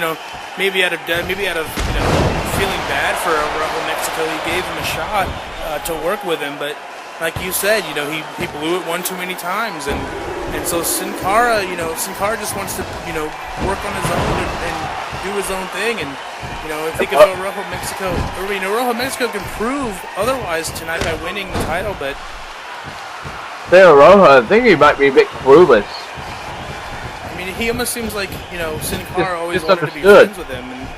maybe out of feeling bad for Rojo Mexico, he gave him a shot to work with him. But like you said, he blew it one too many times, and so Sin Cara just wants to work on his own and do his own thing, and I think about Rojo Mexico. Rojo Mexico can prove otherwise tonight by winning the title, but Rojo, I think he might be a bit clueless. He almost seems like Sin Cara always wanted to be friends with him, and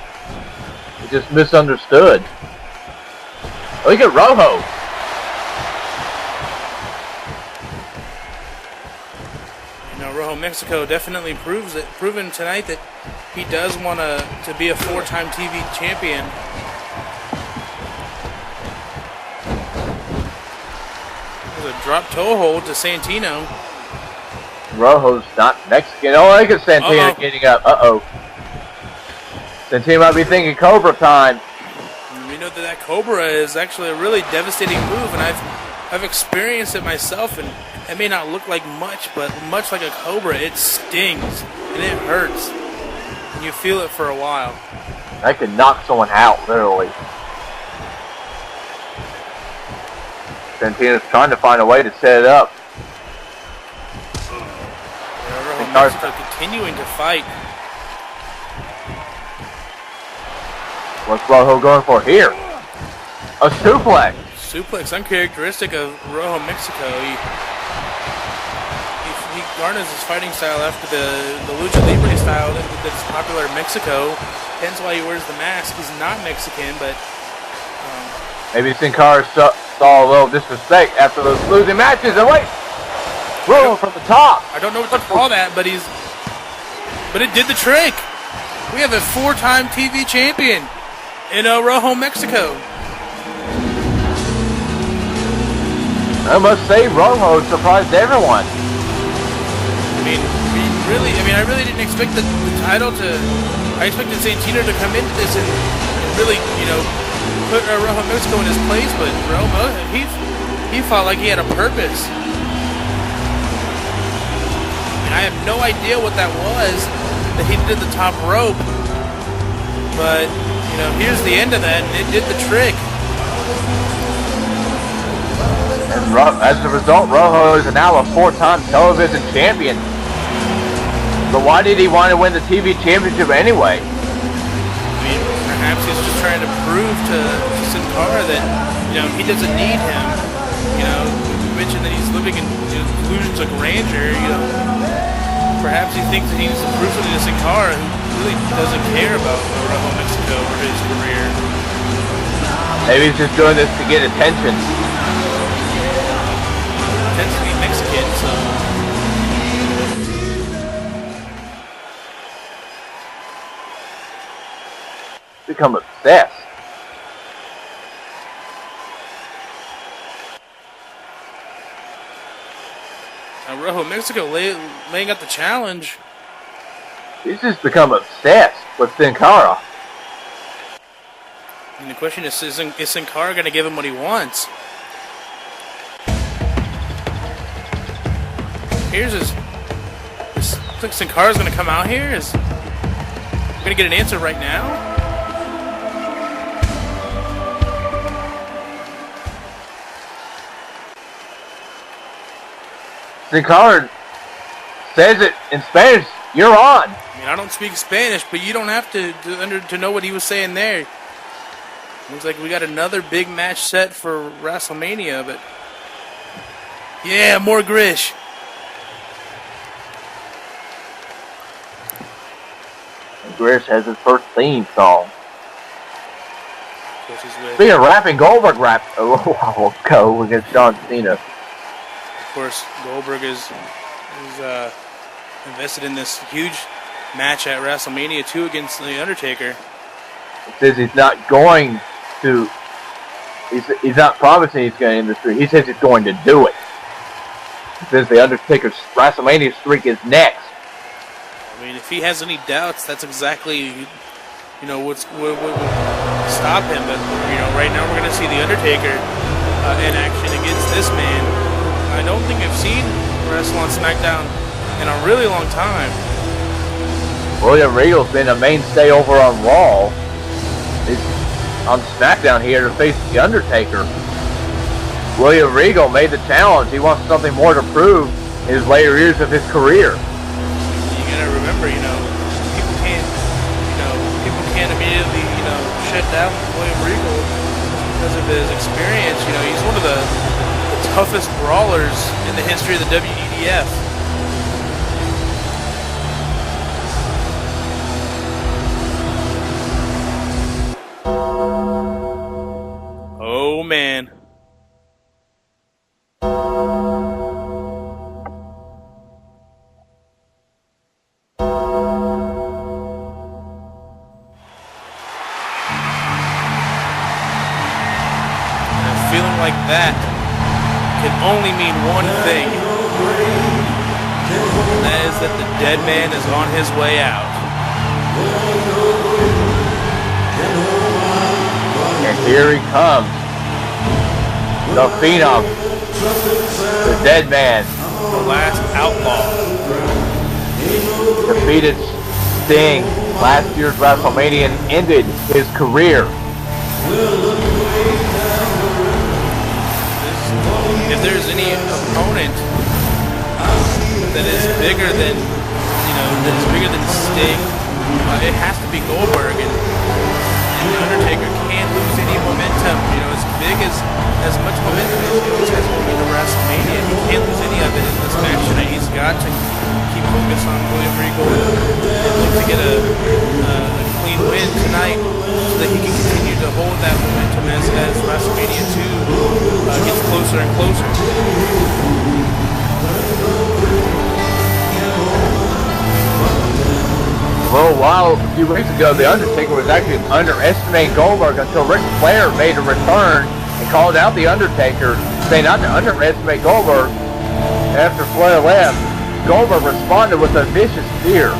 he just misunderstood. Look at Rojo. Rojo Mexico definitely proven tonight that he does want to be a 4-time TV champion. There's a drop toe hold to Santino. Rojo's not Mexican. Oh, look at Santino getting up. Santino might be thinking Cobra time. We know that Cobra is actually a really devastating move, and I've experienced it myself, and it may not look like much, but much like a Cobra, it stings, and it hurts, and you feel it for a while. That could knock someone out, literally. Santino's trying to find a way to set it up. Rojo Mexico continuing to fight. What's Rojo going for here? A suplex. Suplex, uncharacteristic of Rojo Mexico. He garners his fighting style after the Lucha Libre style that's popular in Mexico. Hence why he wears the mask. He's not Mexican, but maybe Sin Cara saw a little disrespect after those losing matches. And wait, Rojo from the top. I don't know what to call that, but it did the trick. We have a 4-time TV champion in Rojo Mexico. I must say, Rojo surprised everyone. I really didn't expect the title to. I expected Santino to come into this and really, put Rojo Mexico in his place, but Rojo, he felt like he had a purpose. I have no idea what that was that he did the top rope, but here's the end of that, and it did the trick. As a result, Rojo is now a 4-time television champion. But why did he want to win the TV championship anyway? Perhaps he's just trying to prove to Sin Cara that he doesn't need him. We mentioned that he's living in illusions of grandeur. Perhaps he thinks that he needs to prove something to Sin Cara, who really doesn't care about Rojo Mexico or his career. Maybe he's just doing this to get attention. Tends to be Mexican, so become obsessed. Now Rojo Mexico laying out the challenge. He's just become obsessed with Sin Cara. And the question is Sin Cara going to give him what he wants? Here's his. Looks like Sin Cara's going to come out here. We're going to get an answer right now. Sin Cara says it in Spanish. You're on. I mean, I don't speak Spanish, but you don't have to know what he was saying there. Looks like we got another big match set for WrestleMania, but yeah, more Grish. Grish has his first theme song. Speaking of rapping, Goldberg rapped a little while ago against John Cena. Of course, Goldberg is invested in this huge match at WrestleMania 2 against The Undertaker. He says he's not going to. He's not promising he's going to end the streak. He says he's going to do it. He says The Undertaker's WrestleMania streak is next. I mean, if he has any doubts, that's exactly, what would stop him. But, right now we're going to see The Undertaker in action against this man. I don't think I've seen wrestle on Smackdown in a really long time. William Regal's been a mainstay over on Raw. He's on Smackdown here to face The Undertaker. William Regal made the challenge. He wants something more to prove in his later years of his career. Remember, people can't immediately, shut down William Regal because of his experience. He's one of the toughest brawlers in the history of the WEDF. Oh, man. Like that can only mean one thing, and that is that the dead man is on his way out. And here he comes, the Phenom, the dead man, the last outlaw. Defeated Sting last year's WrestleMania and ended his career. If there's any opponent that is bigger than, Sting, it has to be Goldberg, and The Undertaker can't lose any momentum. As much momentum as he has going into WrestleMania, he can't lose any of it in this match tonight. He's got to keep focused on William Regal and look to get a clean win tonight so that he can continue to hold that momentum as WrestleMania 2 gets closer and closer. A few weeks ago, The Undertaker was actually underestimating Goldberg until Ric Flair made a return and called out The Undertaker, saying not to underestimate Goldberg. After Flair left, Goldberg responded with a vicious spear.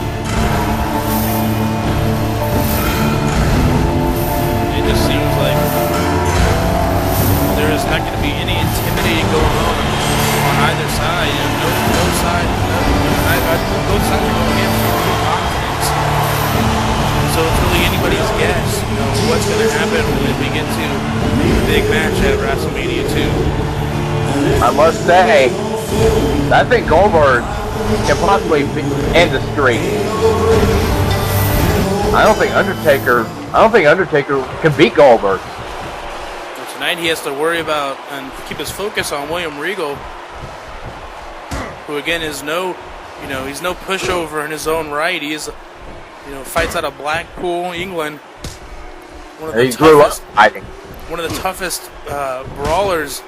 It just seems like there is not going to be any intimidating going on either side. Both sides are going in with confidence. So it's really anybody's guess, what's going to happen when we get to the big match at WrestleMania 2. I must say, I think Goldberg can possibly end the streak. I don't think Undertaker can beat Goldberg. Well, tonight he has to worry about and keep his focus on William Regal, who again is he's no pushover in his own right. He is, fights out of Blackpool, England. He grew up fighting. One of the toughest brawlers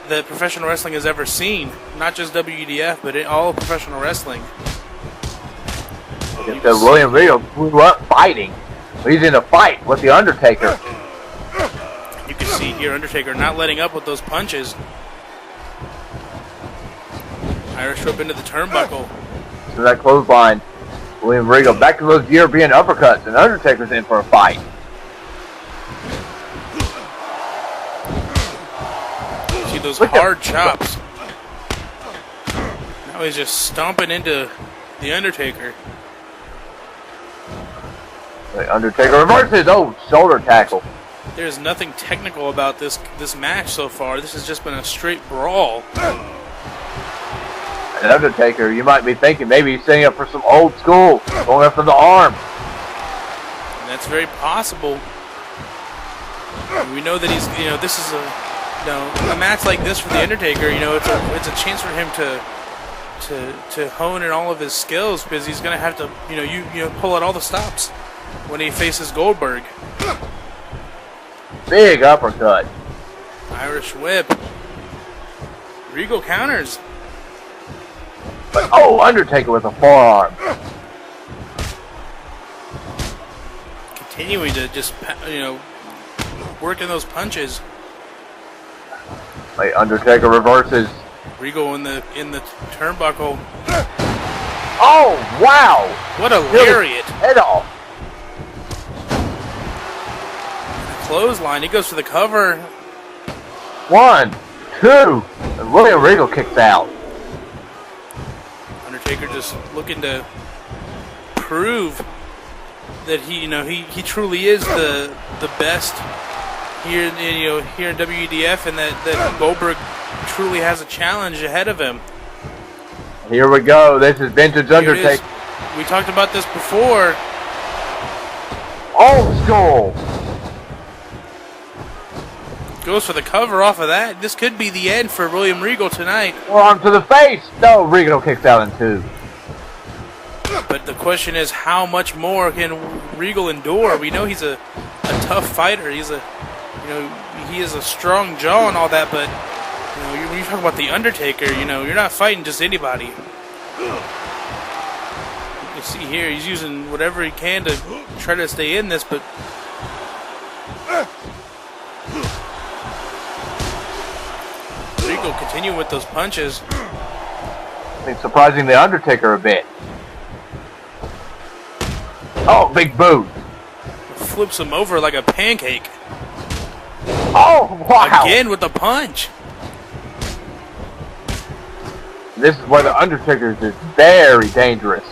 that professional wrestling has ever seen. Not just WEDF, but in all of professional wrestling. William Regal grew up fighting. He's in a fight with The Undertaker. You can see here Undertaker not letting up with those punches. Irish whip into the turnbuckle. So that clothesline, William Regal back to those European uppercuts, and Undertaker's in for a fight. See those Look at- hard chops. Now he's just stomping into the Undertaker. The Undertaker reverses. Oh, shoulder tackle. There's nothing technical about this match so far. This has just been a straight brawl. And Undertaker, you might be thinking maybe he's setting up for some old school, going after the arm. And that's very possible. We know that he's, this is a match like this for the Undertaker. It's a chance for him to hone in all of his skills, because he's gonna have to, pull out all the stops when he faces Goldberg. Big uppercut. Irish whip. Regal counters. But oh, Undertaker with a forearm. Continuing to just, work in those punches. Like Undertaker reverses. Regal in the turnbuckle. Oh, wow. What a lariat. Head off. Clothesline. He goes for the cover. 1, 2, and William Regal kicks out. Undertaker just looking to prove that he truly is the best here in WEDF, and that Goldberg truly has a challenge ahead of him. Here we go. This is vintage Undertaker. We talked about this before. Old school. Goes for the cover off of that. This could be the end for William Regal tonight. Arm to the face. No, Regal kicks out in 2. But the question is, how much more can Regal endure? We know he's a tough fighter. He has a strong jaw and all that. But when you talk about the Undertaker, you're not fighting just anybody. You can see here he's using whatever he can to try to stay in this, but. Regal continue with those punches. I think surprising the Undertaker a bit. Oh, big boot. Flips him over like a pancake. Oh, wow. Again with the punch. This is where the Undertaker is very dangerous.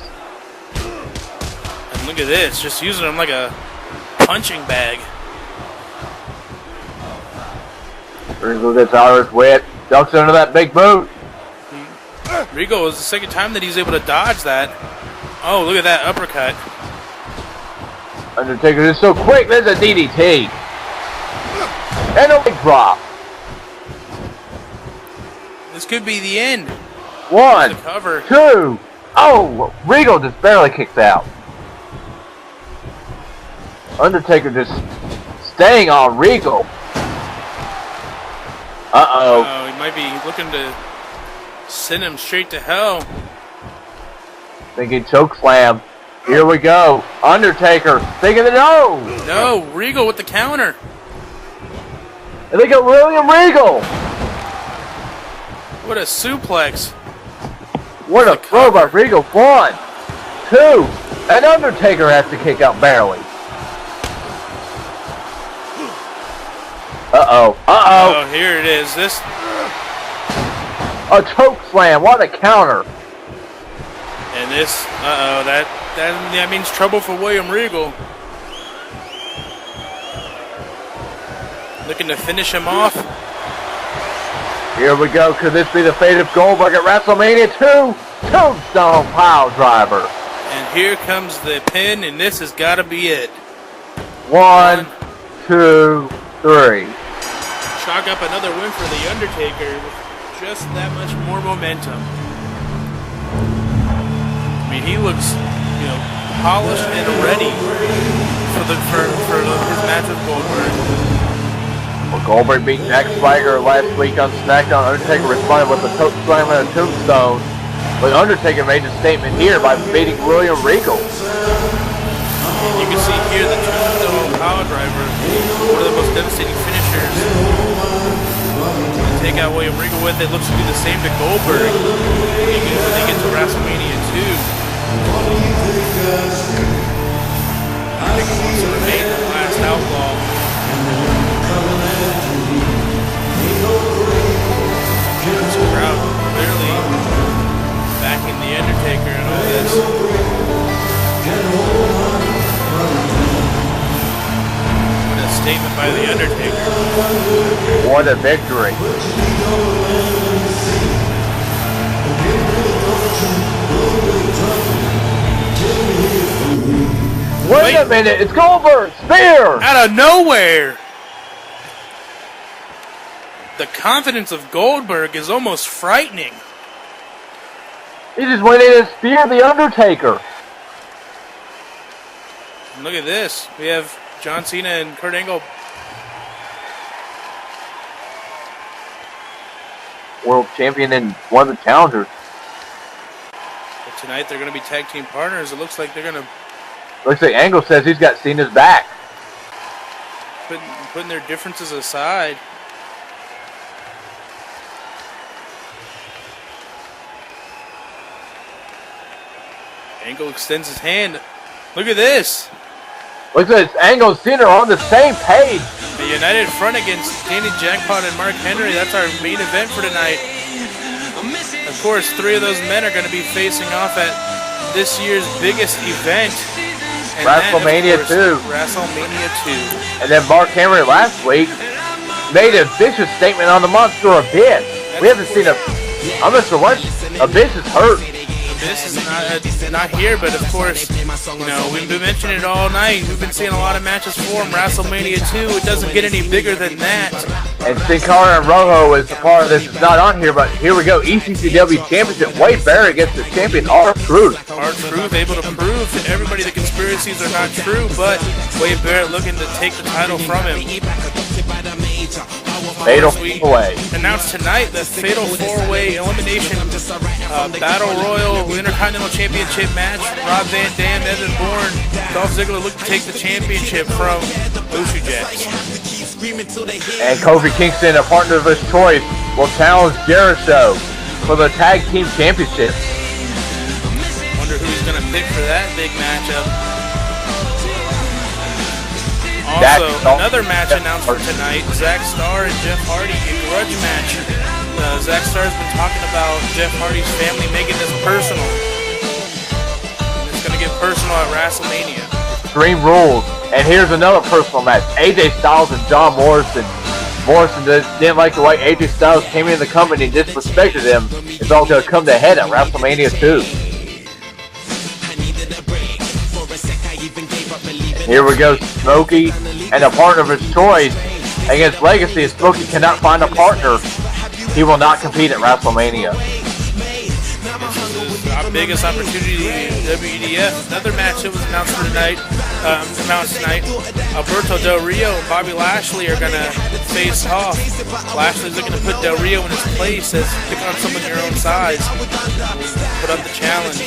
And look at this, just using him like a punching bag. Regal gets Irish whip. Ducks under that big boot. Regal is the second time that he's able to dodge that. Oh, look at that uppercut. Undertaker is so quick. There's a DDT. And a big drop. This could be the end. 1, The cover. 2. Oh, Regal just barely kicks out. Undertaker just staying on Regal. Uh-oh. Oh, he might be looking to send him straight to hell. Thinking choke slam. Here we go. Undertaker thinking the no. No, Regal with the counter. And they got William Regal. What a suplex. What a throw by Regal. 1, 2. And Undertaker has to kick out barely. Uh-oh. Uh-oh. Oh, here it is. This. A choke slam. What a counter. And this. Uh-oh. That means trouble for William Regal. Looking to finish him off. Here we go. Could this be the fate of Goldberg at WrestleMania 2? Tombstone pile driver. And here comes the pin, and this has got to be it. 1, 2, 3. Chalk up another win for The Undertaker with just that much more momentum. I mean, he looks, polished and ready for his match with Goldberg. Well, Goldberg beat Jack Swagger last week on Smackdown. Undertaker responded with a choke slam and a tombstone. But Undertaker made a statement here by beating William Regal. And you can see here the tombstone power driver, one of the most devastating finishers. To take out William Regal with it, looks to do the same to Goldberg when they get to WrestleMania 2. Undertaker wants to remain the last outlaw. statement by The Undertaker. What a victory. Wait a minute, it's Goldberg! Spear! Out of nowhere! The confidence of Goldberg is almost frightening. He just went in and speared The Undertaker. And look at this. We have John Cena and Kurt Angle. World champion and one of the challengers. But tonight they're going to be tag team partners. It looks like they're going to... Looks like Angle says he's got Cena's back. Putting their differences aside. Angle extends his hand. Look at this. Looks like Angle and Cena are on the same page. A united front against Danny Jackpot and Mark Henry. That's our main event for tonight. Of course, 3 of those men are going to be facing off at this year's biggest event. And WrestleMania 2. WrestleMania 2. And then Mark Henry last week made a vicious statement on the Monster Abyss. We haven't seen I'm not sure what. Abyss is hurt. This is not here, but of course, you know, we've been mentioning it all night. We've been seeing a lot of matches for him. WrestleMania 2, it doesn't get any bigger than that. And Sin Cara and Rojo is a part of this. It's not on here, but here we go. ECCW Championship. Wade Barrett against the champion, R-Truth. R-Truth able to prove to everybody the conspiracies are not true, but Wade Barrett looking to take the title from him. Fatal 4-way. Announced tonight the Fatal 4-way elimination Battle Royal Intercontinental Championship match. Rob Van Dam, Evan Bourne, Dolph Ziggler look to take the championship from Oshie Jacks. And Kofi Kingston, a partner of his choice, will challenge Jericho for the Tag Team Championship. Wonder who he's going to pick for that big matchup. Also, another match announced for tonight, Zack Starr and Jeff Hardy, a grudge match. Zack Starr's been talking about Jeff Hardy's family making this personal. It's going to get personal at WrestleMania. Extreme Rules. And here's another personal match. AJ Styles and John Morrison. Morrison didn't like the way AJ Styles came into the company and disrespected him. It's all going to come to a head at WrestleMania 2. Here we go, Smokey, and a partner of his choice against Legacy. If Smokey cannot find a partner, he will not compete at WrestleMania. Our biggest opportunity in WEDF. Another match that was announced for tonight. Alberto Del Rio and Bobby Lashley are going to face off. Lashley's looking to put Del Rio in his place, says pick on someone your own size. Put up the challenge.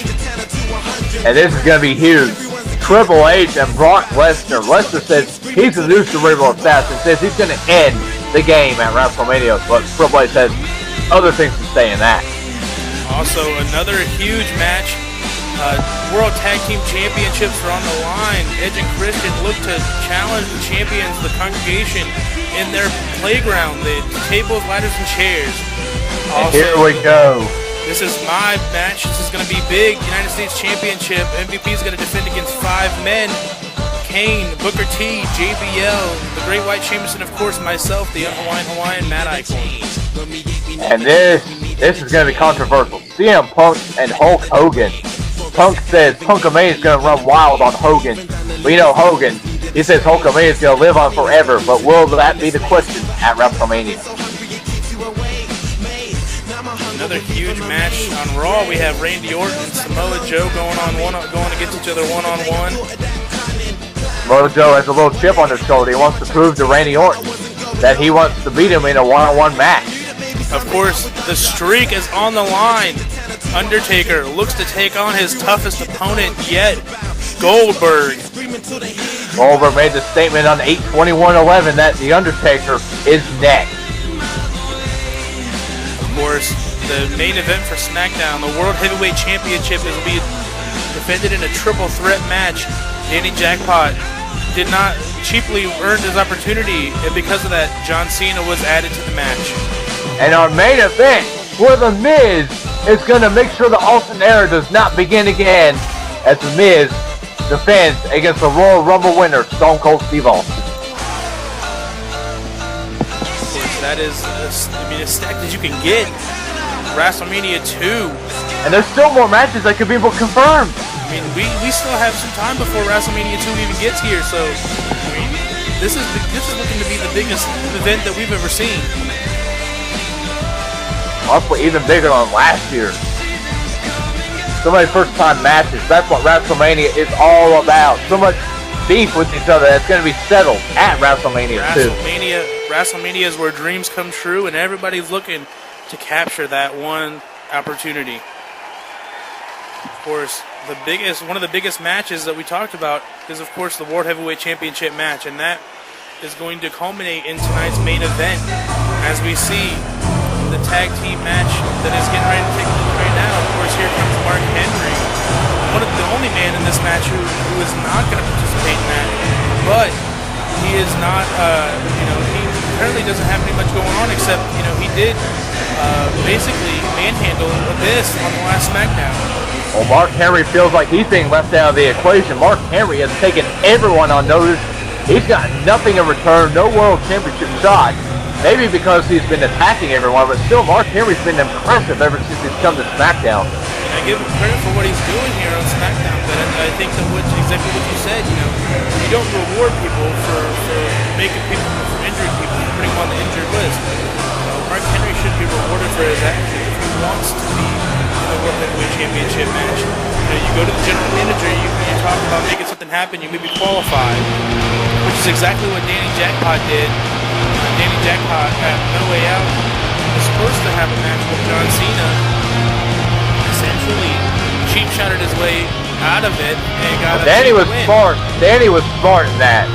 And this is going to be huge. Triple H and Brock Lesnar. Lesnar says he's the new cerebral assassin. Says he's going to end the game at WrestleMania. But Triple H says other things to say in that. Also, another huge match. World Tag Team Championships are on the line. Edge and Christian look to challenge the champions, the congregation, in their playground. The tables, ladders, and chairs. Also, here we go. This is my match. This is going to be big. United States Championship. MVP is going to defend against 5 men. Kane, Booker T, JBL, the Great White Sheamus, and of course myself, the Hawaiian Matt Icon. And this is going to be controversial. CM Punk and Hulk Hogan. Punk says Hulkamania is going to run wild on Hogan. We know Hogan. He says Hulkamania is going to live on forever, but will that be the question at WrestleMania? Another huge match on Raw. We have Randy Orton and Samoa Joe going against each other one-on-one. Samoa Joe has a little chip on his shoulder. He wants to prove to Randy Orton that he wants to beat him in a one-on-one match. Of course, the streak is on the line. Undertaker looks to take on his toughest opponent yet, Goldberg. Goldberg made the statement on 8/21/11 that The Undertaker is next. Of course, the main event for Smackdown, the World Heavyweight Championship, will be defended in a triple threat match. Danny Jackpot did not cheaply earn his opportunity, and because of that, John Cena was added to the match. And our main event, where The Miz is going to make sure the Austin era does not begin again, as The Miz defends against the Royal Rumble winner, Stone Cold Steve Austin. That is, I mean, as stacked as you can get. WrestleMania 2. And there's still more matches that could be confirmed. I mean, we still have some time before WrestleMania 2 even gets here, so I mean, this is looking to be the biggest event that we've ever seen. Possibly even bigger than last year. So many first-time matches. That's what WrestleMania is all about. So much beef with each other that's going to be settled at WrestleMania 2. WrestleMania is where dreams come true, and everybody's looking to capture that one opportunity. Of course, one of the biggest matches that we talked about is, of course, the World Heavyweight Championship match, and that is going to culminate in tonight's main event as we see the tag team match that is getting ready to take place right now. Of course, here comes Mark Henry, the only man in this match who is not going to participate in that, but he is not, he apparently doesn't have any much going on, except, he did basically manhandle this on the last Smackdown. Well, Mark Henry feels like he's being left out of the equation. Mark Henry has taken everyone on notice. He's got nothing in return, no World Championship shot. Maybe because he's been attacking everyone, but still Mark Henry's been impressive ever since he's come to SmackDown. And I give him credit for what he's doing here on SmackDown, but I think that exactly what you said, you don't reward people for making people, for injuring people, and putting them on the injured list. Mark Henry should be rewarded for his actions if he wants to be in the World Heavyweight Championship match. You go to the general manager, you talk about making something happen, you may be qualified, which is exactly what Danny Jackpot did. Danny Jackpot at No Way Out was supposed to have a match with John Cena. Essentially, cheap shotted his way out of it and got Danny was win. smart. Danny was smart in that.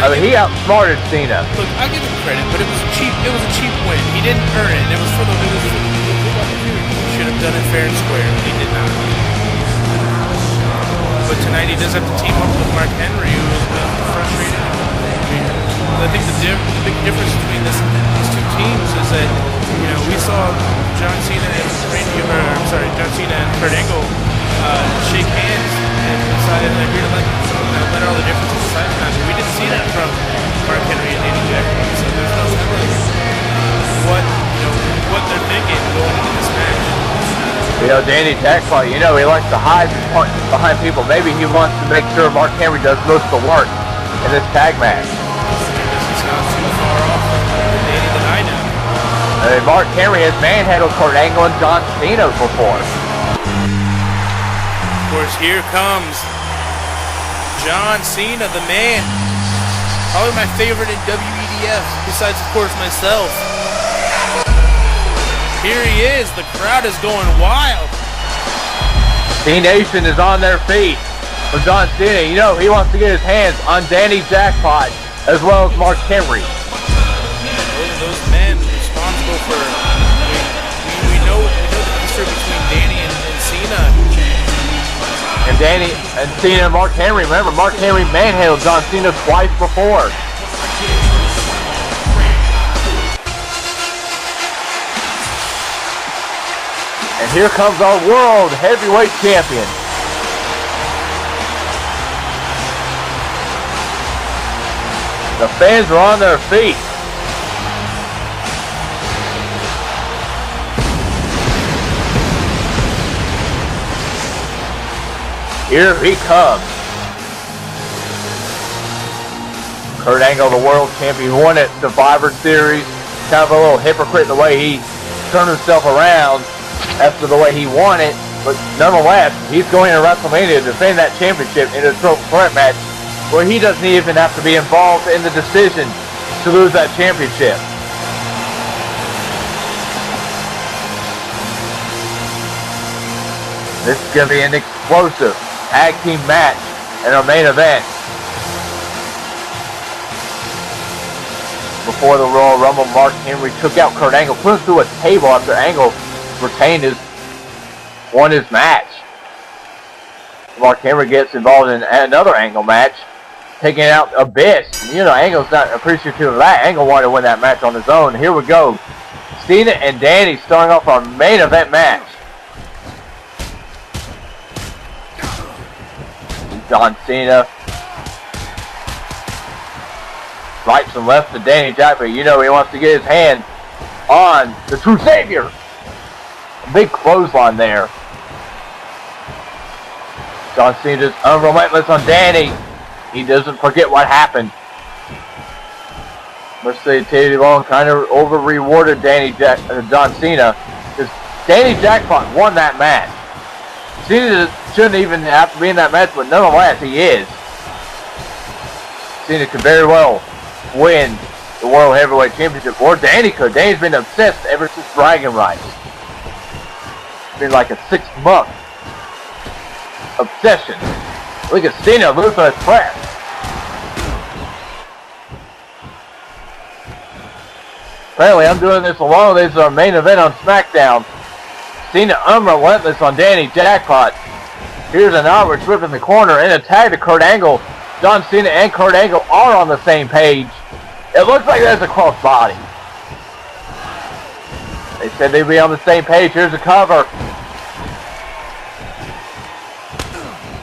I mean, he outsmarted Cena. Look, I'll give him credit, but it was a cheap win. He didn't earn it. It was for the big opportunity. He should have done it fair and square, but he did not. But tonight he does have to team up with Mark Henry, who has been frustrated. I think the big difference between these two teams is that we saw John Cena and Kurt Angle shake hands and decided to agree to let all the differences aside tonight. We didn't see that from Mark Henry and Danny Jackpot, so there's no telling what they're thinking going into this match. Danny Jackpot, he likes to hide behind people. Maybe he wants to make sure Mark Henry does most of the work in this tag match. He's not too far off from Danny that I know. Mark Henry has manhandled Kurt Angle and John Cena before. Of course, here comes John Cena, the man. Probably my favorite in WEDF, besides, of course, myself. Here he is. The crowd is going wild. T-Nation is on their feet for John Cena. He wants to get his hands on Danny Jackpot as well as Mark Henry. Those men responsible for, we know the history between Danny and Cena. And Danny and Cena and Mark Henry. Remember, Mark Henry manhandled John Cena twice before. And here comes our World Heavyweight Champion. The fans are on their feet. Here he comes. Kurt Angle, the world champion, won at Survivor Series. Kind of a little hypocrite the way he turned himself around after the way he won it. But nonetheless, he's going to WrestleMania to defend that championship in a triple threat match where he doesn't even have to be involved in the decision to lose that championship. This is going to be an explosive tag team match in our main event. Before the Royal Rumble, Mark Henry took out Kurt Angle, put him through a table after Angle won his match. Mark Henry gets involved in another Angle match, taking out Abyss. Angle's not appreciative of that. Angle wanted to win that match on his own. Here we go. Cena and Danny starting off our main event match. John Cena Right and left to Danny Jackpot. You know he wants to get his hand on the true savior. A big clothesline there. John Cena just unrelentless on Danny. He doesn't forget what happened. Let's say Theodore Long kind of over-rewarded John Cena. Because Danny Jackpot won that match. Cena shouldn't even have to be in that match, but nonetheless, he is. Cena could very well win the World Heavyweight Championship, or Danny could. Danny's been obsessed ever since bragging rights. It's been like a 6-month obsession. Look at Cena losing his breath. Apparently, I'm doing this alone. This is our main event on Smackdown. Cena unrelentless on Danny Jackpot. Here's an outward trip in the corner and a tag to Kurt Angle. John Cena and Kurt Angle are on the same page. It looks like there's a crossbody. They said they'd be on the same page. Here's a cover.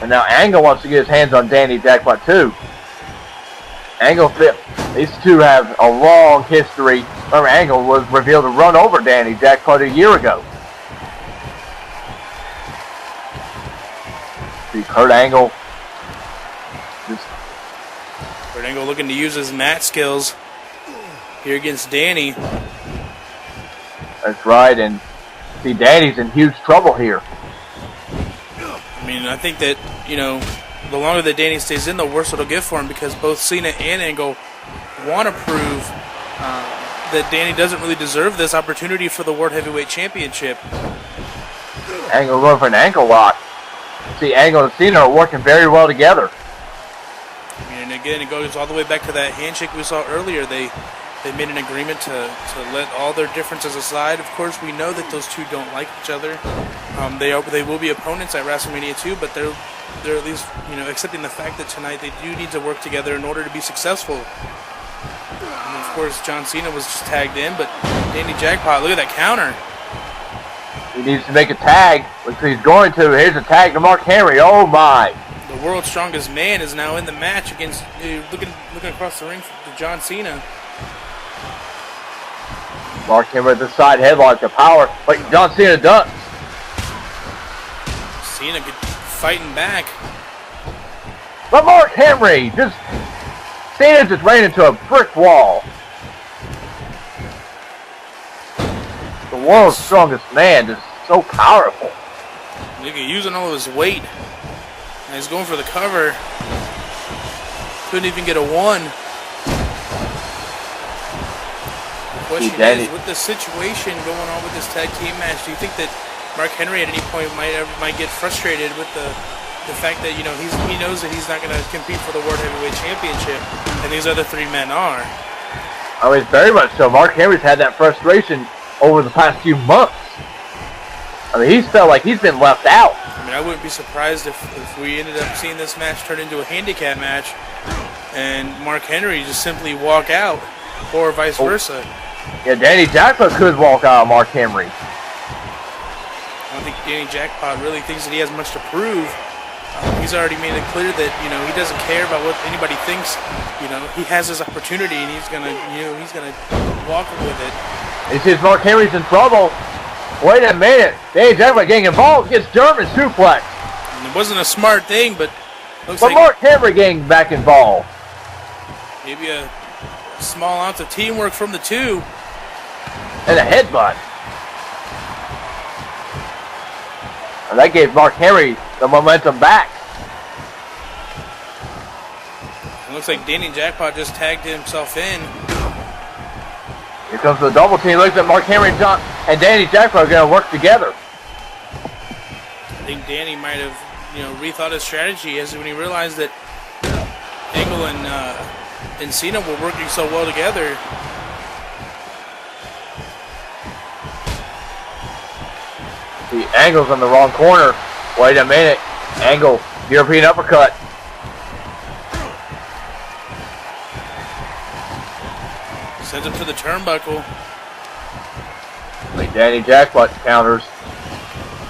And now Angle wants to get his hands on Danny Jackpot too. Angle, these two have a long history. Remember, Angle was revealed to run over Danny Jackpot a year ago. See Kurt Angle. Kurt Angle looking to use his mat skills here against Danny. That's right, and see Danny's in huge trouble here. I mean, I think that, you know, the longer that Danny stays in, the worse it'll get for him, because both Cena and Angle want to prove that Danny doesn't really deserve this opportunity for the World Heavyweight Championship. Angle going for an ankle lock. See, Angle and Cena are working very well together. And again, it goes all the way back to that handshake we saw earlier. They made an agreement to let all their differences aside. Of course, we know that those two don't like each other. They will be opponents at WrestleMania 2, but they're at least, you know, accepting the fact that tonight they do need to work together in order to be successful. And of course, John Cena was just tagged in, but Danny Jackpot, look at that counter. He needs to make a tag, which he's going to. Here's a tag to Mark Henry. Oh my! The world's strongest man is now in the match against looking across the ring to John Cena. Mark Henry at the side headlock to power, but John Cena ducks. Cena fighting back. But Mark Henry Cena just ran into a brick wall. The world's strongest man is so powerful. Look at using all of his weight. And he's going for the cover. Couldn't even get a 1. The question is, with the situation going on with this tag team match, do you think that Mark Henry at any point might get frustrated with the fact that, you know, he knows that he's not going to compete for the World Heavyweight Championship, and these other 3 men are? Oh, it's very much so. Mark Henry's had that frustration over the past few months. I mean, he's felt like he's been left out. I mean, I wouldn't be surprised if we ended up seeing this match turn into a handicap match and Mark Henry just simply walk out, or vice versa. Yeah, Danny Jackpot could walk out on Mark Henry. I don't think Danny Jackpot really thinks that he has much to prove. He's already made it clear that, you know, he doesn't care about what anybody thinks. You know, he has his opportunity and he's gonna walk with it. He says Mark Henry's in trouble. Wait a minute. Danny Jackpot getting involved, gets German suplex. And it wasn't a smart thing, but looks like Mark Henry getting back involved. Maybe a small ounce of teamwork from the two. And a headbutt. And that gave Mark Henry the momentum back. It looks like Danny Jackpot just tagged himself in. Here comes the double team. Looks at Mark Henry and Danny Jackpot are going to work together. I think Danny might have, you know, rethought his strategy as when he realized that Angle and Cena were working so well together. The Angle's in the wrong corner. Wait a minute. Angle, European uppercut. Sends him to the turnbuckle. Wait, Danny Jackpot counters.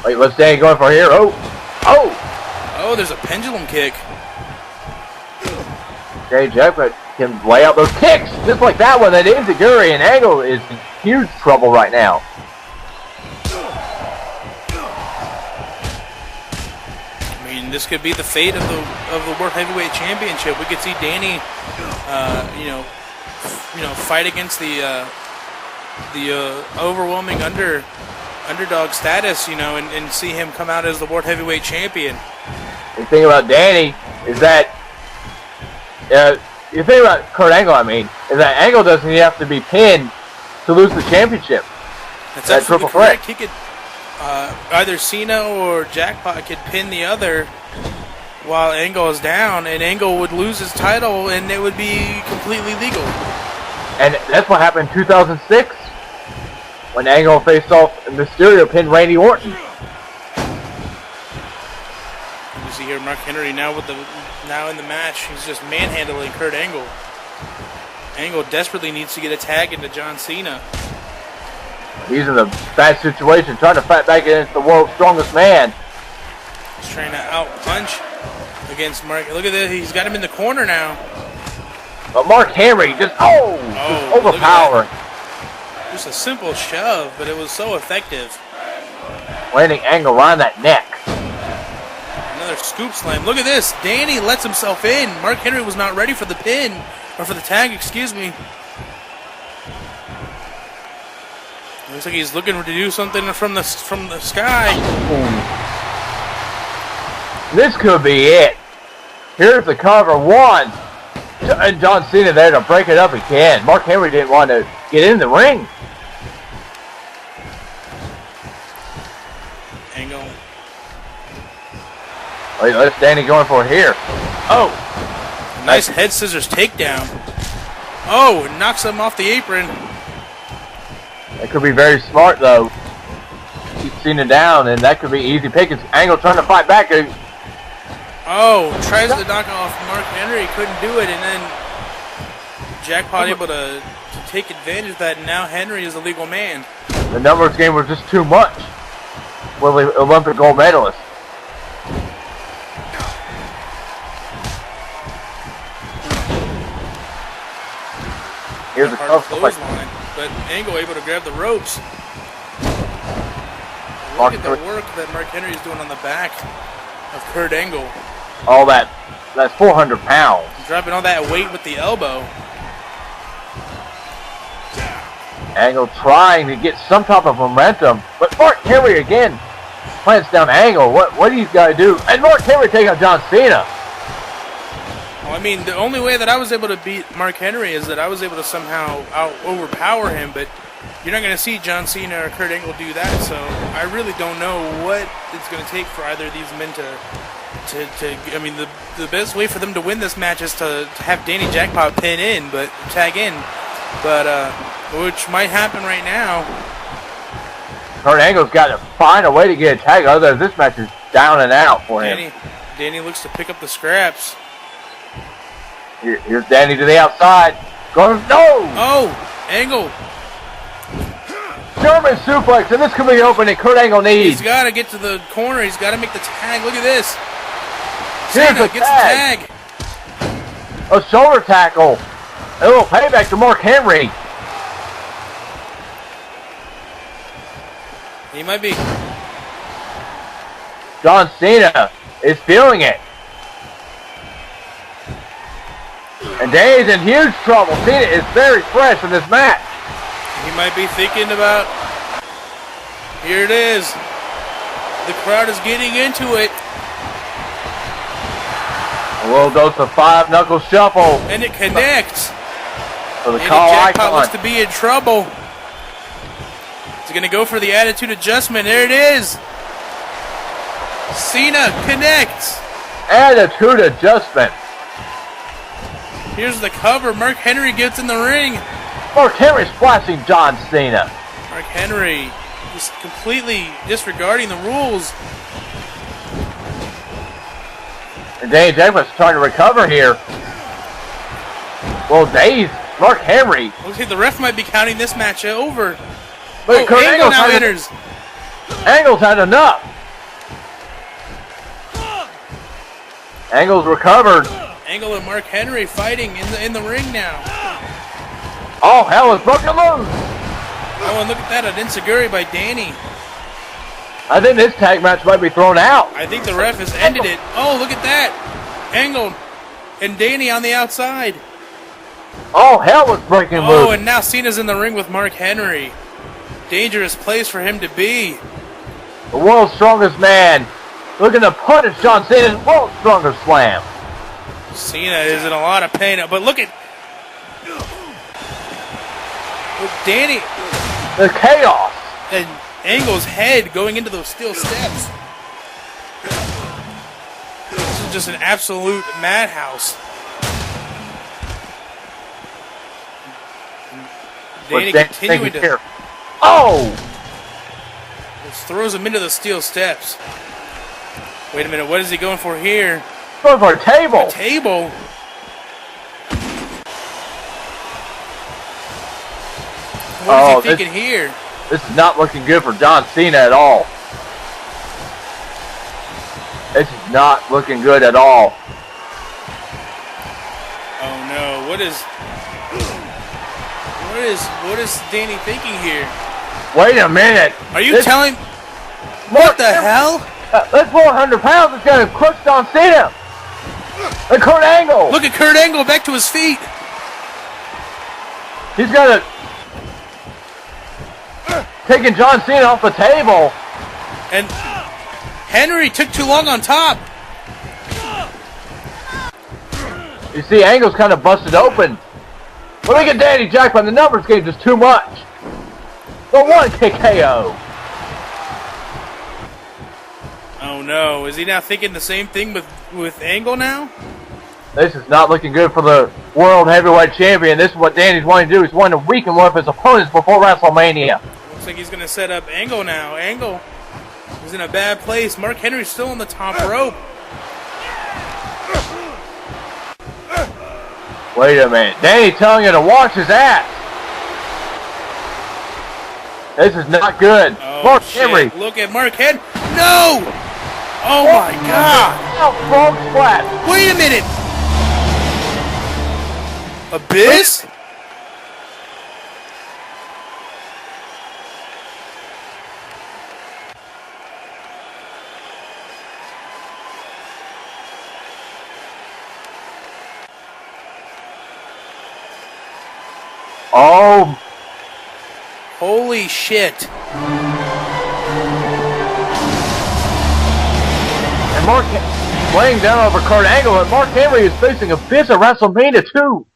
Wait, what's Danny going for here? Oh, there's a pendulum kick. Danny Jackpot can lay out those kicks just like that one. That enziguri, and Angle is in huge trouble right now. I mean, this could be the fate of the World Heavyweight Championship. We could see Danny, fight against the overwhelming underdog status, and see him come out as the World Heavyweight Champion. The thing about Danny is that, the thing about Kurt Angle, is that Angle doesn't have to be pinned to lose the championship. That's absolutely correct. He could, either Cena or Jackpot could pin the other while Angle is down, and Angle would lose his title, and it would be completely legal. And that's what happened in 2006 when Angle faced off and Mysterio pinned Randy Orton. You see here Mark Henry now in the match. He's just manhandling Kurt Angle. Angle desperately needs to get a tag into John Cena. He's in a bad situation, trying to fight back against the world's strongest man. He's trying to out-punch against Mark. Look at this. He's got him in the corner now. But Mark Henry just overpowering. Just a simple shove, but it was so effective. Landing Angle around that neck. Another scoop slam. Look at this. Danny lets himself in. Mark Henry was not ready for the pin, or for the tag, excuse me. Looks like he's looking to do something from the sky. This could be it. Here's the cover. One. And John Cena there to break it up again. Mark Henry didn't want to get in the ring. Angle. Let's Danny going for it here. Oh. Nice head scissors takedown. Oh, knocks him off the apron. That could be very smart, though. Keep Cena down, and that could be easy pickings. Angle trying to fight back. Oh, tries to knock off Mark Henry, couldn't do it, and then Jackpot able to take advantage of that, and now Henry is a legal man. The numbers game was just too much for the Olympic gold medalist. Here's a tough clothesline, but Angle able to grab the ropes. Look at the work that Mark Henry is doing on the back of Kurt Angle. All that's 400 pounds. Dropping all that weight with the elbow. Angle trying to get some type of momentum, but Mark Henry again plants down Angle. What do you got to do? And Mark Henry taking on John Cena. Well, the only way that I was able to beat Mark Henry is that I was able to somehow overpower him, but you're not going to see John Cena or Kurt Angle do that, so I really don't know what it's going to take for either of these men to the best way for them to win this match is to have Danny Jackpot tag in, which might happen right now. Kurt Angle's got to find a way to get a tag, otherwise this match is down and out for him. Danny looks to pick up the scraps. Here's Danny to the outside. No! Oh, Angle. German suplex, and this could be the opening Kurt Angle needs. He's got to get to the corner. He's got to make the tag. Look at this. Here's Cena gets the tag. A shoulder tackle. A little payback to Mark Henry. He might be. John Cena is feeling it. And Danny's in huge trouble. Cena is very fresh in this match. He might be thinking about, here it is. The crowd is getting into it. A little dose of 5-knuckle shuffle. And it connects. For the call Jackpot icon. looks to be in trouble. He's going to go for the attitude adjustment. There it is. Cena connects. Attitude adjustment. Here's the cover. Mark Henry gets in the ring. Mark Henry splashing John Cena. Mark Henry just completely disregarding the rules. And Danny Jackpot's trying to recover here. Well, Mark Henry. Looks like the ref might be counting this match over. But Kurt Angle now enters. Angle's had enough. Angle's recovered. Angle and Mark Henry fighting in the ring now. Oh, hell is broken loose. Oh, and look at that, an enziguri by Danny. I think this tag match might be thrown out. I think the ref has ended it. Oh, look at that. Angle and Danny on the outside. Oh, hell was breaking loose. Oh, and now Cena's in the ring with Mark Henry. Dangerous place for him to be. The world's strongest man looking to punish John Cena's world's strongest slam. Cena is in a lot of pain, but look at Danny The chaos. and Angle's head going into those steel steps. This is just an absolute madhouse. Danny continuing to... Here. Oh! Just throws him into the steel steps. Wait a minute, what is he going for here? Going for a table. A table? What is he thinking here? This is not looking good for John Cena at all. This is not looking good at all. Oh no, what is Danny thinking here? Wait a minute. Are you telling... What the hell? That's 400 pounds. It's going to crush John Cena. And Kurt Angle. Look at Kurt Angle back to his feet. He's got to... Taking John Cena off the table. And Henry took too long on top. You see, Angle's kind of busted open. But look at Danny Jackpot. The numbers game just too much. The one kick KO. Oh no, is he now thinking the same thing with Angle now? This is not looking good for the World Heavyweight Champion. This is what Danny's wanting to do. He's wanting to weaken one of his opponents before WrestleMania. Looks like he's going to set up Angle now. Angle is in a bad place. Mark Henry's still on the top rope. Wait a minute. Danny telling you to wash his ass. This is not good. Oh, Mark shit. Henry. Look at Mark Henry. No! Oh my God! Frog splat. Wait a minute! Abyss? Oh. Holy shit. And Mark laying down over Kurt Angle, and Mark Henry is facing Abyss at WrestleMania 2.